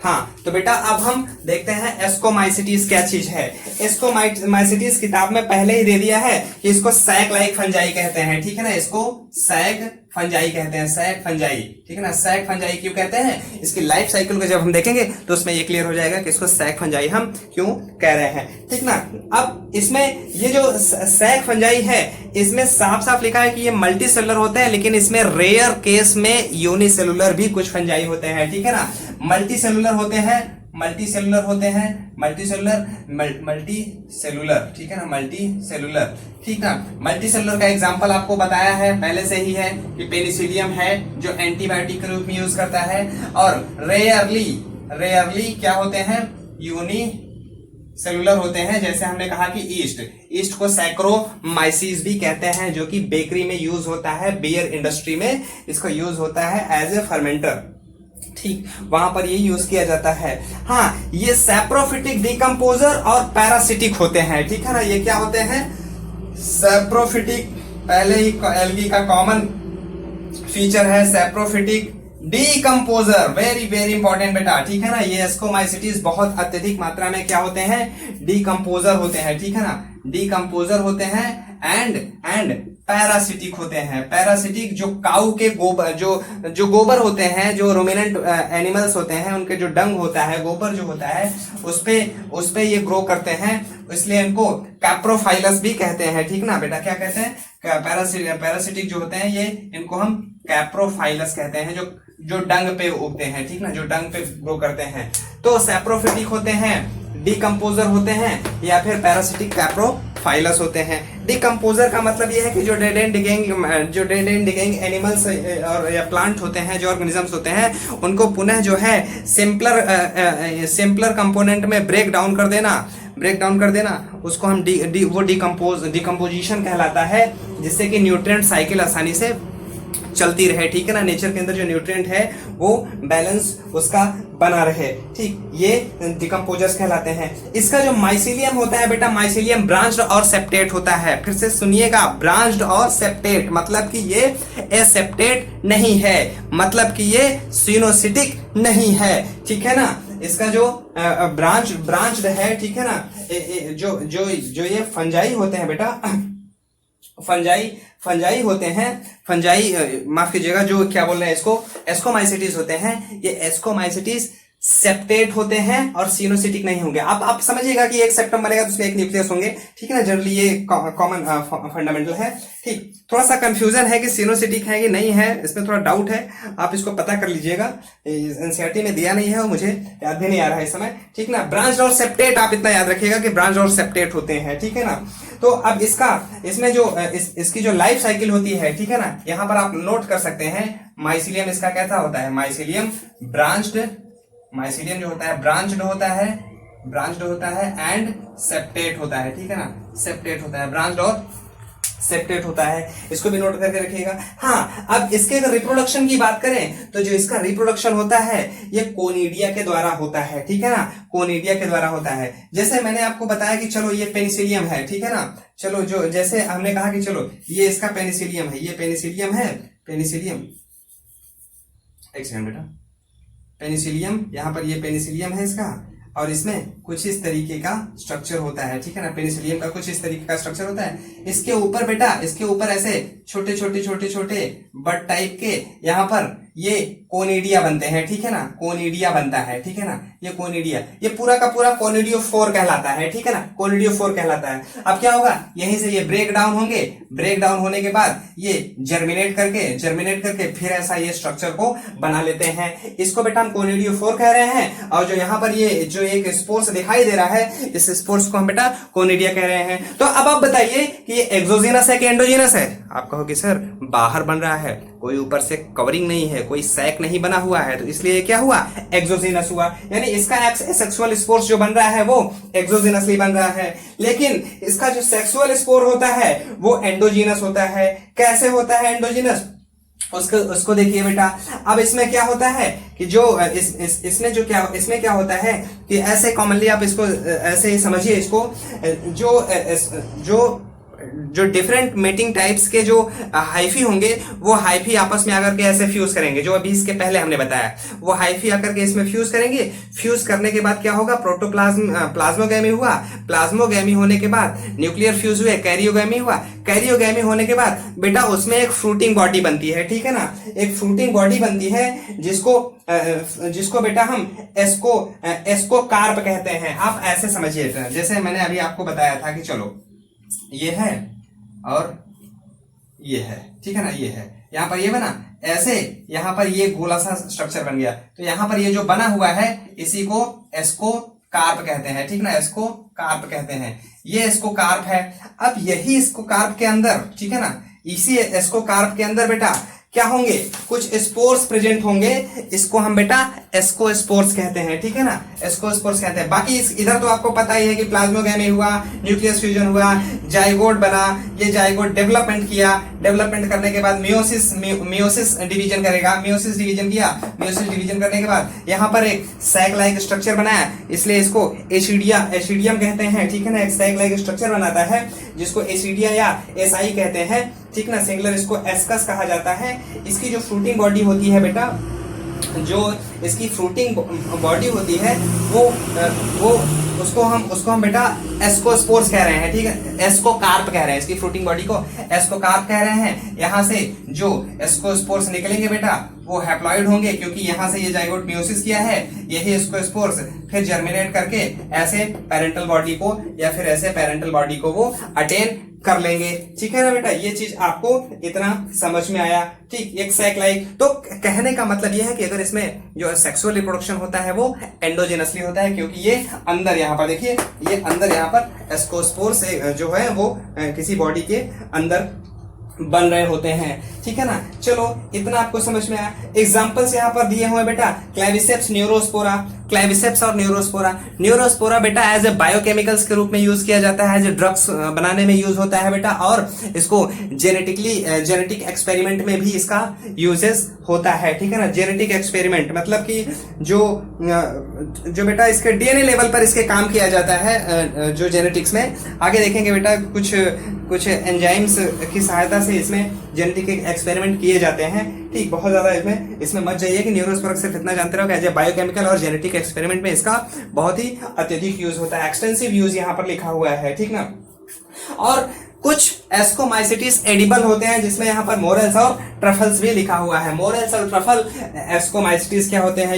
Speaker 1: हाँ तो बेटा अब हम देखते हैं एस्कोमाइसिटीज क्या चीज है। एस्कोमाइसिटीज किताब में पहले ही दे दिया है कि इसको सैक लाइक फंजाई कहते हैं, ठीक है ना, इसको सैक फंजाई कहते हैं, सैक फंजाई, ठीक है ना। सैक फंजाई क्यों कहते हैं, इसकी लाइफ साइकिल को जब हम देखेंगे तो उसमें ये क्लियर हो जाएगा कि इसको सैक फंजाई हम क्यों कह रहे हैं, ठीक ना। अब इसमें ये जो सैक फंजाई है इसमें साफ साफ लिखा है कि ये मल्टी सेलुलर होते हैं, लेकिन इसमें रेयर केस में यूनिसेलुलर भी कुछ फंजाई होते हैं, ठीक है ना। मल्टी सेलुलर होते हैं, मल्टी सेलुलर, ठीक है ना, मल्टी सेलुलर, ठीक ना। मल्टी सेलुलर का एग्जांपल आपको बताया है पहले से ही है कि पेनिसिलियम है जो एंटीबायोटिक के रूप में यूज करता है। और रेयरली क्या होते हैं, यूनी सेलुलर होते हैं। जैसे हमने कहा कि ईस्ट को सैक्रोमाइसिस भी कहते हैं, जो कि बेकरी में यूज होता है, बियर इंडस्ट्री में इसको यूज होता है एज ए फर्मेंटर, ठीक, वहां पर ये यूज किया जाता है। हाँ, ये सैप्रोफिटिक डिकम्पोजर और पैरासिटिक होते हैं, ठीक है ना। ये क्या होते हैं, सैप्रोफिटिक, पहले ही एल्गी का कॉमन फीचर है saprophytic decomposer, very very important बेटा, ठीक है ना। ये एस्कोमाइसिटीज बहुत अत्यधिक मात्रा में क्या होते हैं, डीकम्पोजर होते हैं, ठीक है ना, डीकम्पोजर होते हैं एंड पैरासिटिक होते हैं। पैरासिटिक जो काऊ के गोबर, जो गोबर होते हैं, जो रोमिनेंट एनिमल्स होते हैं, उनके जो डंग होता है, गोबर जो होता है, उस पे ये ग्रो करते हैं, इसलिए इनको कैप्रोफाइलस भी कहते हैं, ठीक ना बेटा। क्या कहते हैं, पैरासिटिक जो होते हैं ये, इनको हम कैप्रोफाइलस कहते हैं, जो डंग पे उगते हैं, ठीक ना, जो डंग पे ग्रो करते हैं। तो सैप्रोफिटिक होते हैं, डीकम्पोजर होते हैं, या फिर पैरासिटिक कैप्रोफाइलस होते हैं। डीकम्पोजर का मतलब यह है कि जो डेड एंड डिकेइंग एनिमल्स और या प्लांट होते हैं, जो ऑर्गेनिजम्स होते हैं, उनको पुनः जो है सिंपलर कंपोनेंट में ब्रेक डाउन कर देना, उसको हम वो डिकम्पोजिशन कहलाता है, जिससे कि न्यूट्रिएंट साइकिल आसानी से चलती रहे, ठीक है ना। नेचर के अंदर जो न्यूट्रिएंट है वो बैलेंस उसका बना रहे, ठीक, ये डिकम्पोजर्स कहलाते हैं। इसका जो माइसीलियम होता है बेटा, माइसीलियम ब्रांच्ड और सेप्टेट होता है। फिर से सुनिएगा, ब्रांच्ड और सेप्टेट, मतलब कि ये एसेप्टेट नहीं है, मतलब कि ये सिनोसिटिक नहीं है, ठीक है ना। इसका जो ब्रांच्ड है, ठीक है ना, जो ये फंजाई होते हैं बेटा, फंजाई होते हैं, माफ कीजिएगा, जो क्या बोल रहे हैं इसको, एस्कोमाइसिटीज होते हैं। ये एस्कोमाइसिटीज सेप्टेट होते हैं और सिनोसिटिक नहीं होंगे। आप समझिएगा कि एक सेप्टम बनेगा तो उसमें एक न्यूक्लियस होंगे, ठीक है ना। जनरली ये कॉमन फंडामेंटल है, ठीक। थोड़ा सा कंफ्यूजन है कि सिनोसिटिक है कि नहीं है, इसमें थोड़ा डाउट है, आप इसको पता कर लीजिएगा। एनसीईआरटी में दिया नहीं है और मुझे याद भी नहीं आ रहा है इस समय, ठीक ना। ब्रांच और सेप्टेट आप इतना याद रखिएगा कि ब्रांच और सेप्टेट होते हैं, ठीक है ना। तो अब इसमें जो इसकी जो लाइफ साइकिल होती है, ठीक है ना, यहां पर आप नोट कर सकते हैं। माइसीलियम इसका कैसा होता है, माइसीलियम जो होता है ब्रांच्ड होता है एंड सेप्टेट होता है, ठीक है ना, सेप्टेट होता है, ब्रांच्ड और सेप्टेट होता है, इसको भी नोट करके रखिएगा। हाँ, अब इसके अगर रिप्रोडक्शन की बात करें तो जो इसका रिप्रोडक्शन होता है ये कोनिडिया के द्वारा होता है, ठीक है ना, कोनिडिया के द्वारा होता है। जैसे मैंने आपको बताया कि चलो ये पेनिसिलियम है, ठीक है ना, चलो जो जैसे हमने कहा कि चलो ये इसका पेनिसिलियम है, ये पेनिसिलियम है, एक सेकंड बेटा, पेनिसिलियम, यहां पर ये पेनिसिलियम है इसका, और इसमें कुछ इस तरीके का स्ट्रक्चर होता है, ठीक है ना। पेनिसिलियम का कुछ इस तरीके का स्ट्रक्चर होता है। इसके ऊपर बेटा, इसके ऊपर ऐसे छोटे बट टाइप के यहाँ पर ये कोनिडिया बनते हैं, ठीक है ना, कोनिडिया बनता है, ठीक है ना, ये कोनिडिया, ये पूरा का पूरा कोनिडियोफोर कहलाता है, ठीक है ना, कोनिडियोफोर कहलाता है। अब क्या होगा, यहीं से ये ब्रेक डाउन होंगे, ब्रेक डाउन होने के बाद ये जर्मिनेट करके फिर ऐसा ये स्ट्रक्चर को बना लेते हैं। इसको बेटा हम कोनिडियोफोर कह रहे हैं, और जो यहाँ पर ये जो एक स्पोर्स दिखाई दे रहा है, इस स्पोर्स को हम बेटा कोनिडिया कह रहे हैं। तो अब आप बताइए कि ये एक्सोजिनस है कि एंडोजिनस है। आप कहोगे सर बाहर बन रहा है, कोई ऊपर से कवरिंग नहीं है, कोई सैक नहीं बना हुआ है, तो इसलिए क्या हुआ, एक्सोजिनस हुआ। यानी इसका सेक्सुअल स्पोर्स जो बन रहा है वो एक्सोजिनसली बन रहा है, लेकिन इसका जो सेक्सुअल स्पोर होता है वो एंडोजिनस होता है। कैसे होता है एंडोजिनस, उसको देखिए बेटा। अब इसमें क्या होता है कि जो इसमें क्या होता है कि ऐसे कॉमनली आप इसको ऐसे ही समझिए, इसको जो डिफरेंट मेटिंग टाइप्स के जो हाइफी होंगे, वो हाइफी आपस में आकर के ऐसे फ्यूज करेंगे, जो अभी इसके पहले हमने बताया, वो हाइफी आकर के इसमें फ्यूज करेंगे। फ्यूज करने के बाद क्या होगा, प्लाज्मोगैमी हुआ, प्लाज्मोगैमी होने के बाद न्यूक्लियर फ्यूज हुए, कैरियोगैमी हुआ, कैरियोगैमी होने के बाद बेटा उसमें एक फ्रूटिंग बॉडी बनती है, ठीक है ना, एक फ्रूटिंग बॉडी बनती है जिसको बेटा हम एस्को कार्प कहते हैं। आप ऐसे समझिए, जैसे मैंने अभी आपको बताया था कि चलो ये है और ये है, ठीक है ना, ये है, यहां पर ये बना ऐसे, यहां पर ये गोला सा स्ट्रक्चर बन गया, तो यहां पर ये जो बना हुआ है इसी को एस्को कार्प कहते हैं, ठीक ना, एस्को कार्प कहते हैं, ये एस्को कार्प है। अब यही एस्को कार्प के अंदर, ठीक है ना, इसी एस्को कार्प के अंदर बेटा क्या होंगे, कुछ स्पोर्स प्रेजेंट होंगे, इसको हम बेटा एस्कोस्पोर्स कहते हैं, ठीक है ना, एस्कोस्पोर्स कहते हैं। बाकी इधर तो आपको पता ही है कि प्लाज्मोगैमी हुआ, न्यूक्लियस फ्यूजन हुआ, जाइगोट बना, ये जाइगोट डेवलपमेंट किया, डेवलपमेंट करने के बाद मियोसिस डिवीजन करेगा, मियोसिस डिवीजन करने के बाद यहाँ पर एक सैक लाइक स्ट्रक्चर बनाया, इसलिए इसको एसिडियम कहते हैं, ठीक है ना, एक सैक लाइक स्ट्रक्चर बनाता है जिसको एसिडिया या एसआई कहते हैं, ठीक ना, सिंगुलर इसको एस्कस कहा जाता है। इसकी जो फ्रूटिंग बॉडी होती है बेटा, जो इसकी फ्रूटिंग बॉडी होती है वो उसको हम बेटा एस्कोस्पोर्स कह रहे हैं, ठीक है, एस्कोकार्प कह रहे हैं, इसकी फ्रूटिंग बॉडी को एस्कोकार्प कह रहे हैं। यहाँ से जो एस्कोस्पोर्स निकलेंगे बेटा वो हैप्लॉइड होंगे, क्योंकि यहाँ से ये जाइगोट मियोसिस किया है, यही एस्कोस्पोर्स फिर जर्मिनेट करके ऐसे पेरेंटल बॉडी को या फिर ऐसे पेरेंटल बॉडी को वो अटेन कर लेंगे। ठीक है ना बेटा, ये चीज आपको इतना समझ में आया। ठीक, एक सैक लाइक, तो कहने का मतलब ये है कि अगर इसमें जो सेक्सुअल रिप्रोडक्शन होता है वो एंडोजेनसली होता है, क्योंकि ये अंदर यहाँ पर देखिए, ये अंदर यहाँ पर एस्कोस्पोर से जो है वो किसी बॉडी के अंदर बन रहे होते हैं। ठीक है ना, चलो इतना आपको समझ में आया। एग्जांपल्स यहाँ पर दिए हुए बेटा, क्लेविसेप्स, न्यूरोस्पोरा, क्लेविसेप्स और न्यूरोस्पोरा। न्यूरोस्पोरा बेटा एज ए बायोकेमिकल्स के रूप में यूज किया जाता है, एज ए ड्रग्स बनाने में यूज होता है बेटा, और इसको जेनेटिक एक्सपेरिमेंट में भी इसका यूजेस होता है। ठीक है ना, जेनेटिक एक्सपेरिमेंट मतलब कि जो बेटा इसके डीएनए लेवल पर इसके काम किया जाता है, जो जेनेटिक्स में आगे देखेंगे बेटा, कुछ एंजाइम्स की सहायता से इसमें जेनेटिक एक्सपेरिमेंट किए जाते हैं। ठीक, बहुत ज्यादा इसमें मत जाइए कि न्यूरोस्पोरा सिर्फ इतना जानते रहो कि एज ए बायोकेमिकल और जेनेटिक एक्सपेरिमेंट में इसका बहुत ही अत्यधिक यूज होता है, एक्सटेंसिव यूज यहाँ पर लिखा हुआ है। ठीक ना, और कुछ एस्कोमाइसिटीज एडिबल होते हैं, जिसमें यहाँ पर मोरेल्स और ट्रफल्स भी लिखा हुआ है। मोरेल्स और ट्रफल एस्कोमाइसिटीज क्या होते हैं,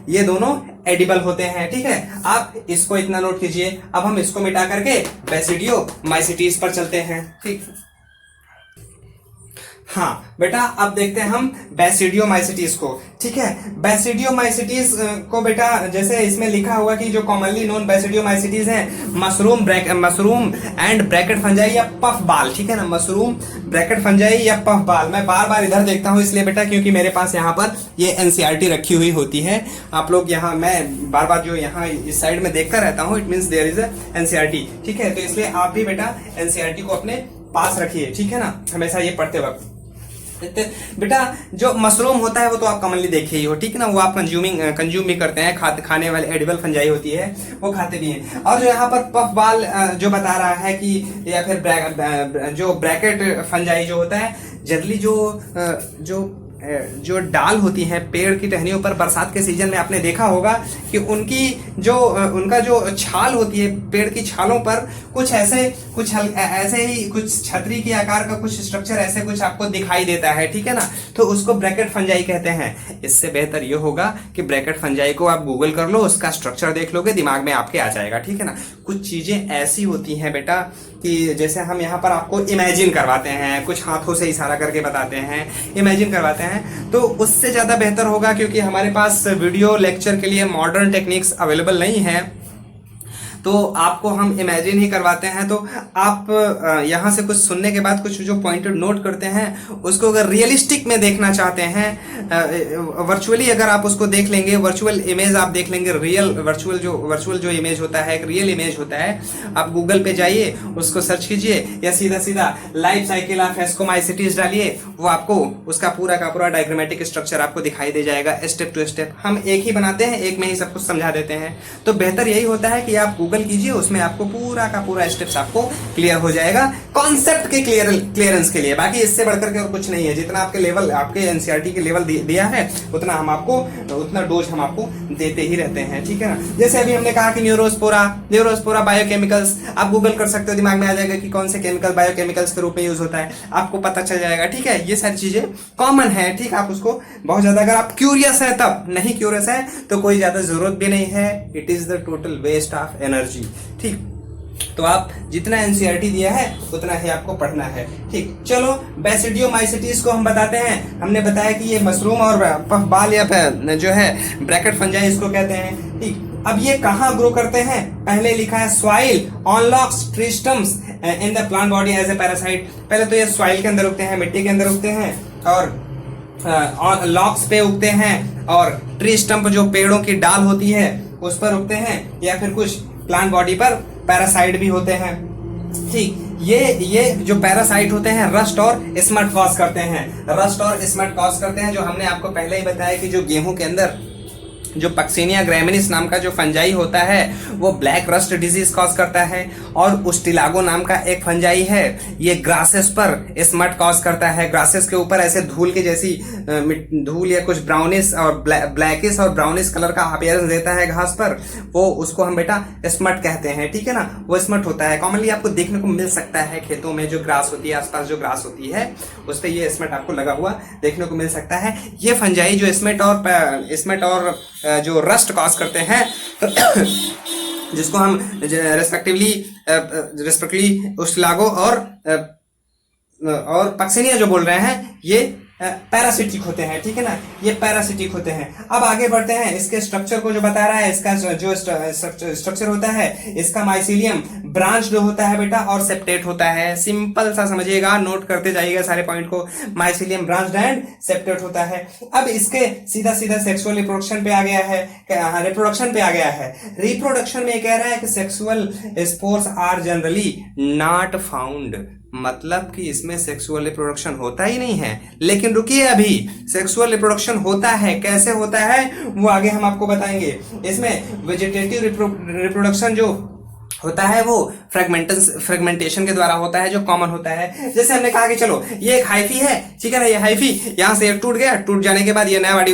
Speaker 1: ये दोनों एडिबल होते हैं। ठीक है, आप इसको इतना नोट कीजिए। अब हम इसको मिटा करके बेसिडियोमाइसिटीज पर चलते हैं। ठीक, हाँ बेटा, अब देखते हैं हम बेसिडियोमाइसिटीज को। ठीक है, बेसिडियोमाइसिटीज को बेटा जैसे इसमें लिखा हुआ कि जो कॉमनली नोन बेसिडियोमाइसिटीज हैं, मशरूम एंड ब्रैकेट फंजाई या पफ बाल। ठीक है ना, मशरूम, ब्रैकेट फंजाई या पफ बाल। मैं बार बार इधर देखता हूं इसलिए बेटा क्योंकि मेरे पास यहाँ पर ये एनसीईआरटी रखी हुई होती है। आप लोग यहाँ, मैं बार बार जो यहाँ इस साइड में देखता रहता हूँ, it means there is NCERT. ठीक है, तो इसलिए आप भी बेटा एनसीईआरटी को अपने पास रखिए। ठीक है ना, हमेशा ये पढ़ते वक्त। बेटा जो मशरूम होता है वो तो आप कॉमनली देखे ही हो। ठीक है ना, वो आप कंज्यूम भी करते हैं, खाने वाले एडिबल फंजाई होती है, वो खाते भी हैं। और जो यहाँ पर पफ बाल जो बता रहा है कि या फिर जो ब्रैकेट फंजाई जो होता है, जनरली जो डाल होती है पेड़ की टहनियों पर, बरसात के सीजन में आपने देखा होगा कि उनका जो छाल होती है, पेड़ की छालों पर कुछ ऐसे ही कुछ छतरी के आकार का कुछ स्ट्रक्चर ऐसे कुछ आपको दिखाई देता है। ठीक है ना, तो उसको ब्रैकेट फंजाई कहते हैं। इससे बेहतर ये होगा कि ब्रैकेट फंजाई को आप गूगल कर लो, उसका स्ट्रक्चर देख लोगे, दिमाग में आपके आ जाएगा। ठीक है ना, कुछ चीजें ऐसी होती हैं बेटा कि जैसे हम यहाँ पर आपको इमेजिन करवाते हैं, कुछ हाथों से इशारा करके बताते हैं, इमेजिन करवाते हैं, तो उससे ज्यादा बेहतर होगा, क्योंकि हमारे पास वीडियो लेक्चर के लिए मॉडर्न टेक्निक्स अवेलेबल नहीं है, तो आपको हम इमेजिन ही करवाते हैं। तो आप यहाँ से कुछ सुनने के बाद कुछ जो पॉइंटेड नोट करते हैं, उसको अगर रियलिस्टिक में देखना चाहते हैं, वर्चुअली अगर आप उसको देख लेंगे, वर्चुअल इमेज आप देख लेंगे, वर्चुअल जो इमेज होता है, एक रियल इमेज होता है, आप गूगल पे जाइए, उसको सर्च कीजिए, या सीधा लाइफ साइकिल ऑफ एस्कोमाइसिटीज डालिए, वो आपको उसका पूरा का पूरा डायग्रामेटिक स्ट्रक्चर आपको दिखाई दे जाएगा, स्टेप टू स्टेप। हम एक ही बनाते हैं, एक में ही सब कुछ समझा देते हैं, तो बेहतर यही होता है कि आप गूगल कीजिए, उसमें आपको पूरा का पूरा स्टेप्स आपको क्लियर हो जाएगा कॉन्सेप्ट के क्लियरेंस के लिए। बाकी इससे बढ़कर के और कुछ नहीं है। जितना आपके लेवल, आपके एनसीईआरटी के लेवल दिया है, उतना डोज हम आपको देते ही रहते हैं। ठीक है ना, जैसे अभी हमने कहा कि न्यूरोस्पोरा बायोकेमिकल्स, आप गूगल कर सकते हो, दिमाग में आ जाएगा कि कौन से केमिकल बायोकेमिकल्स के रूप में यूज होता है, आपको पता चल जाएगा। ठीक है, ये सारी चीजें कॉमन है। ठीक, आप उसको बहुत ज्यादा, अगर आप क्यूरियस है तब, नहीं क्यूरियस है तो कोई ज्यादा जरूरत भी नहीं है। It is the total waste of energy. ठीक, तो आप जितना एनसीईआरटी दिया है उतना ही आपको पढ़ना है। ठीक, चलो बेसिडियोमाइसिटीज को हम बताते हैं। हमने बताया कि ये मशरूम और पफ बाल या जो है ब्रैकेट फंजाई इसको कहते हैं। ठीक, अब ये कहाँ ग्रो करते हैं? पहले लिखा है soil on logs tree stumps in the plant body as a parasite. पहले तो ये सॉइल के अंदर उगते हैं, मिट्टी के अंदर उगते हैं, और लॉक्स पे उगते हैं, और ट्री स्टम्प जो पेड़ों की डाल होती है उस पर उगते हैं, या फिर कुछ प्लांट बॉडी पर पैरासाइट भी होते हैं। ठीक, ये जो पैरासाइट होते हैं रस्ट और स्मट कॉज करते हैं, जो हमने आपको पहले ही बताया कि जो गेहूं के अंदर जो पक्सिनिया ग्रैमिनिस नाम का जो फंजाई होता है वो ब्लैक रस्ट डिजीज कॉज करता है, और उस्टिलागो नाम का एक फंजाई है, ये ग्रासेस पर स्मट कॉज करता है। ग्रासेस के ऊपर ऐसे धूल के जैसी धूल या कुछ ब्राउनिश और ब्लैकिश और ब्राउनिश कलर का अपीयरेंस देता है घास पर, वो उसको हम बेटा स्मट कहते हैं, ठीक है ना। वो स्मट होता है, कॉमनली आपको देखने को मिल सकता है खेतों में जो ग्रास होती है, आसपास जो ग्रास होती है उस पर ये स्मट आपको लगा हुआ देखने को मिल सकता है। ये फंजाई जो स्मट और जो रस्ट कॉज करते हैं जिसको हम रेस्पेक्टिवली उस्टिलागो और पक्सिनिया जो बोल रहे हैं, ये पैरासिटिक होते हैं, ठीक है ना, ये पैरासिटिक होते हैं। अब आगे बढ़ते हैं, इसके स्ट्रक्चर को जो बता रहा है, इसका जो स्ट्रक्चर होता है, इसका माइसीलियम ब्रांच्ड होता है बेटा और सेप्टेट होता है। सिंपल सा समझिएगा, नोट करते जाइएगा सारे पॉइंट को। माइसीलियम ब्रांच्ड एंड सेप्टेट होता है। अब इसके सीधा सीधा सेक्सुअल रिप्रोडक्शन पे आ गया है, रिप्रोडक्शन पे आ गया है। रिप्रोडक्शन में कह रहा है कि sexual spores are generally not found, मतलब कि इसमें सेक्सुअल रिप्रोडक्शन होता ही नहीं है। लेकिन रुकिए, अभी सेक्सुअल रिप्रोडक्शन होता है, कैसे होता है वो आगे हम आपको बताएंगे। इसमें वेजिटेटिव रिप्रोडक्शन जो होता है वो फ्रेगमेंटेशन के द्वारा होता है, जो कॉमन होता है। जैसे हमने कहा कि चलो ये एक हाइफी है, ठीक है ना, ये हाइफी यहां से टूट गया, टूट जाने के बाद ये नया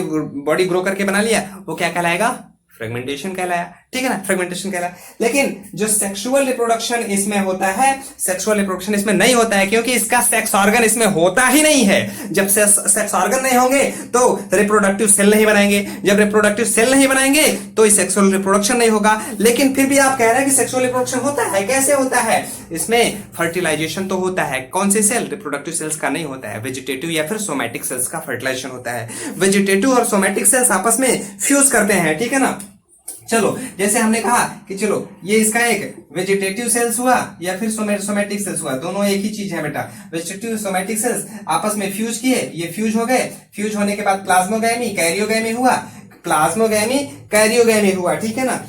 Speaker 1: बॉडी ग्रो करके बना लिया, वो क्या कहलाएगा? फ्रेगमेंटेशन कहलाया, ठीक है ना, फ्रेगमेंटेशन कहलाया। लेकिन जो सेक्सुअल रिप्रोडक्शन इसमें होता है, सेक्सुअल रिप्रोडक्शन इसमें नहीं होता है, क्योंकि इसका सेक्स ऑर्गन इसमें होता ही नहीं है। जब सेक्स ऑर्गन नहीं होंगे तो रिप्रोडक्टिव सेल नहीं बनाएंगे, जब रिप्रोडक्टिव सेल नहीं बनाएंगे तो सेक्सुअल रिप्रोडक्शन नहीं होगा। लेकिन फिर भी आप कह रहे हैं कि सेक्सुअल रिप्रोडक्शन होता है, कैसे होता है? इसमें फर्टिलाइजेशन तो होता है। कौन से सेल? रिप्रोडक्टिव सेल्स का नहीं होता है, वेजिटेटिव या फिर सोमैटिक सेल्स का फर्टिलाइजेशन होता है। वेजिटेटिव और सोमैटिक सेल्स आपस में फ्यूज करते हैं, ठीक है ना। चलो, जैसे हमने कहा कि चलो ये इसका एक वेजिटेटिव सेल्स हुआ या फिर सोमैटिक सेल्स हुआ, दोनों एक ही चीज है बेटा। वेजिटेटिव सोमैटिक सेल्स आपस में फ्यूज किए, ये फ्यूज हो गए, फ्यूज होने के बाद प्लाज्मोगैमी कैरियोगैमी हुआ, प्लाज्मोगैमी कैरियोगैमी हुआ, ठीक है ना।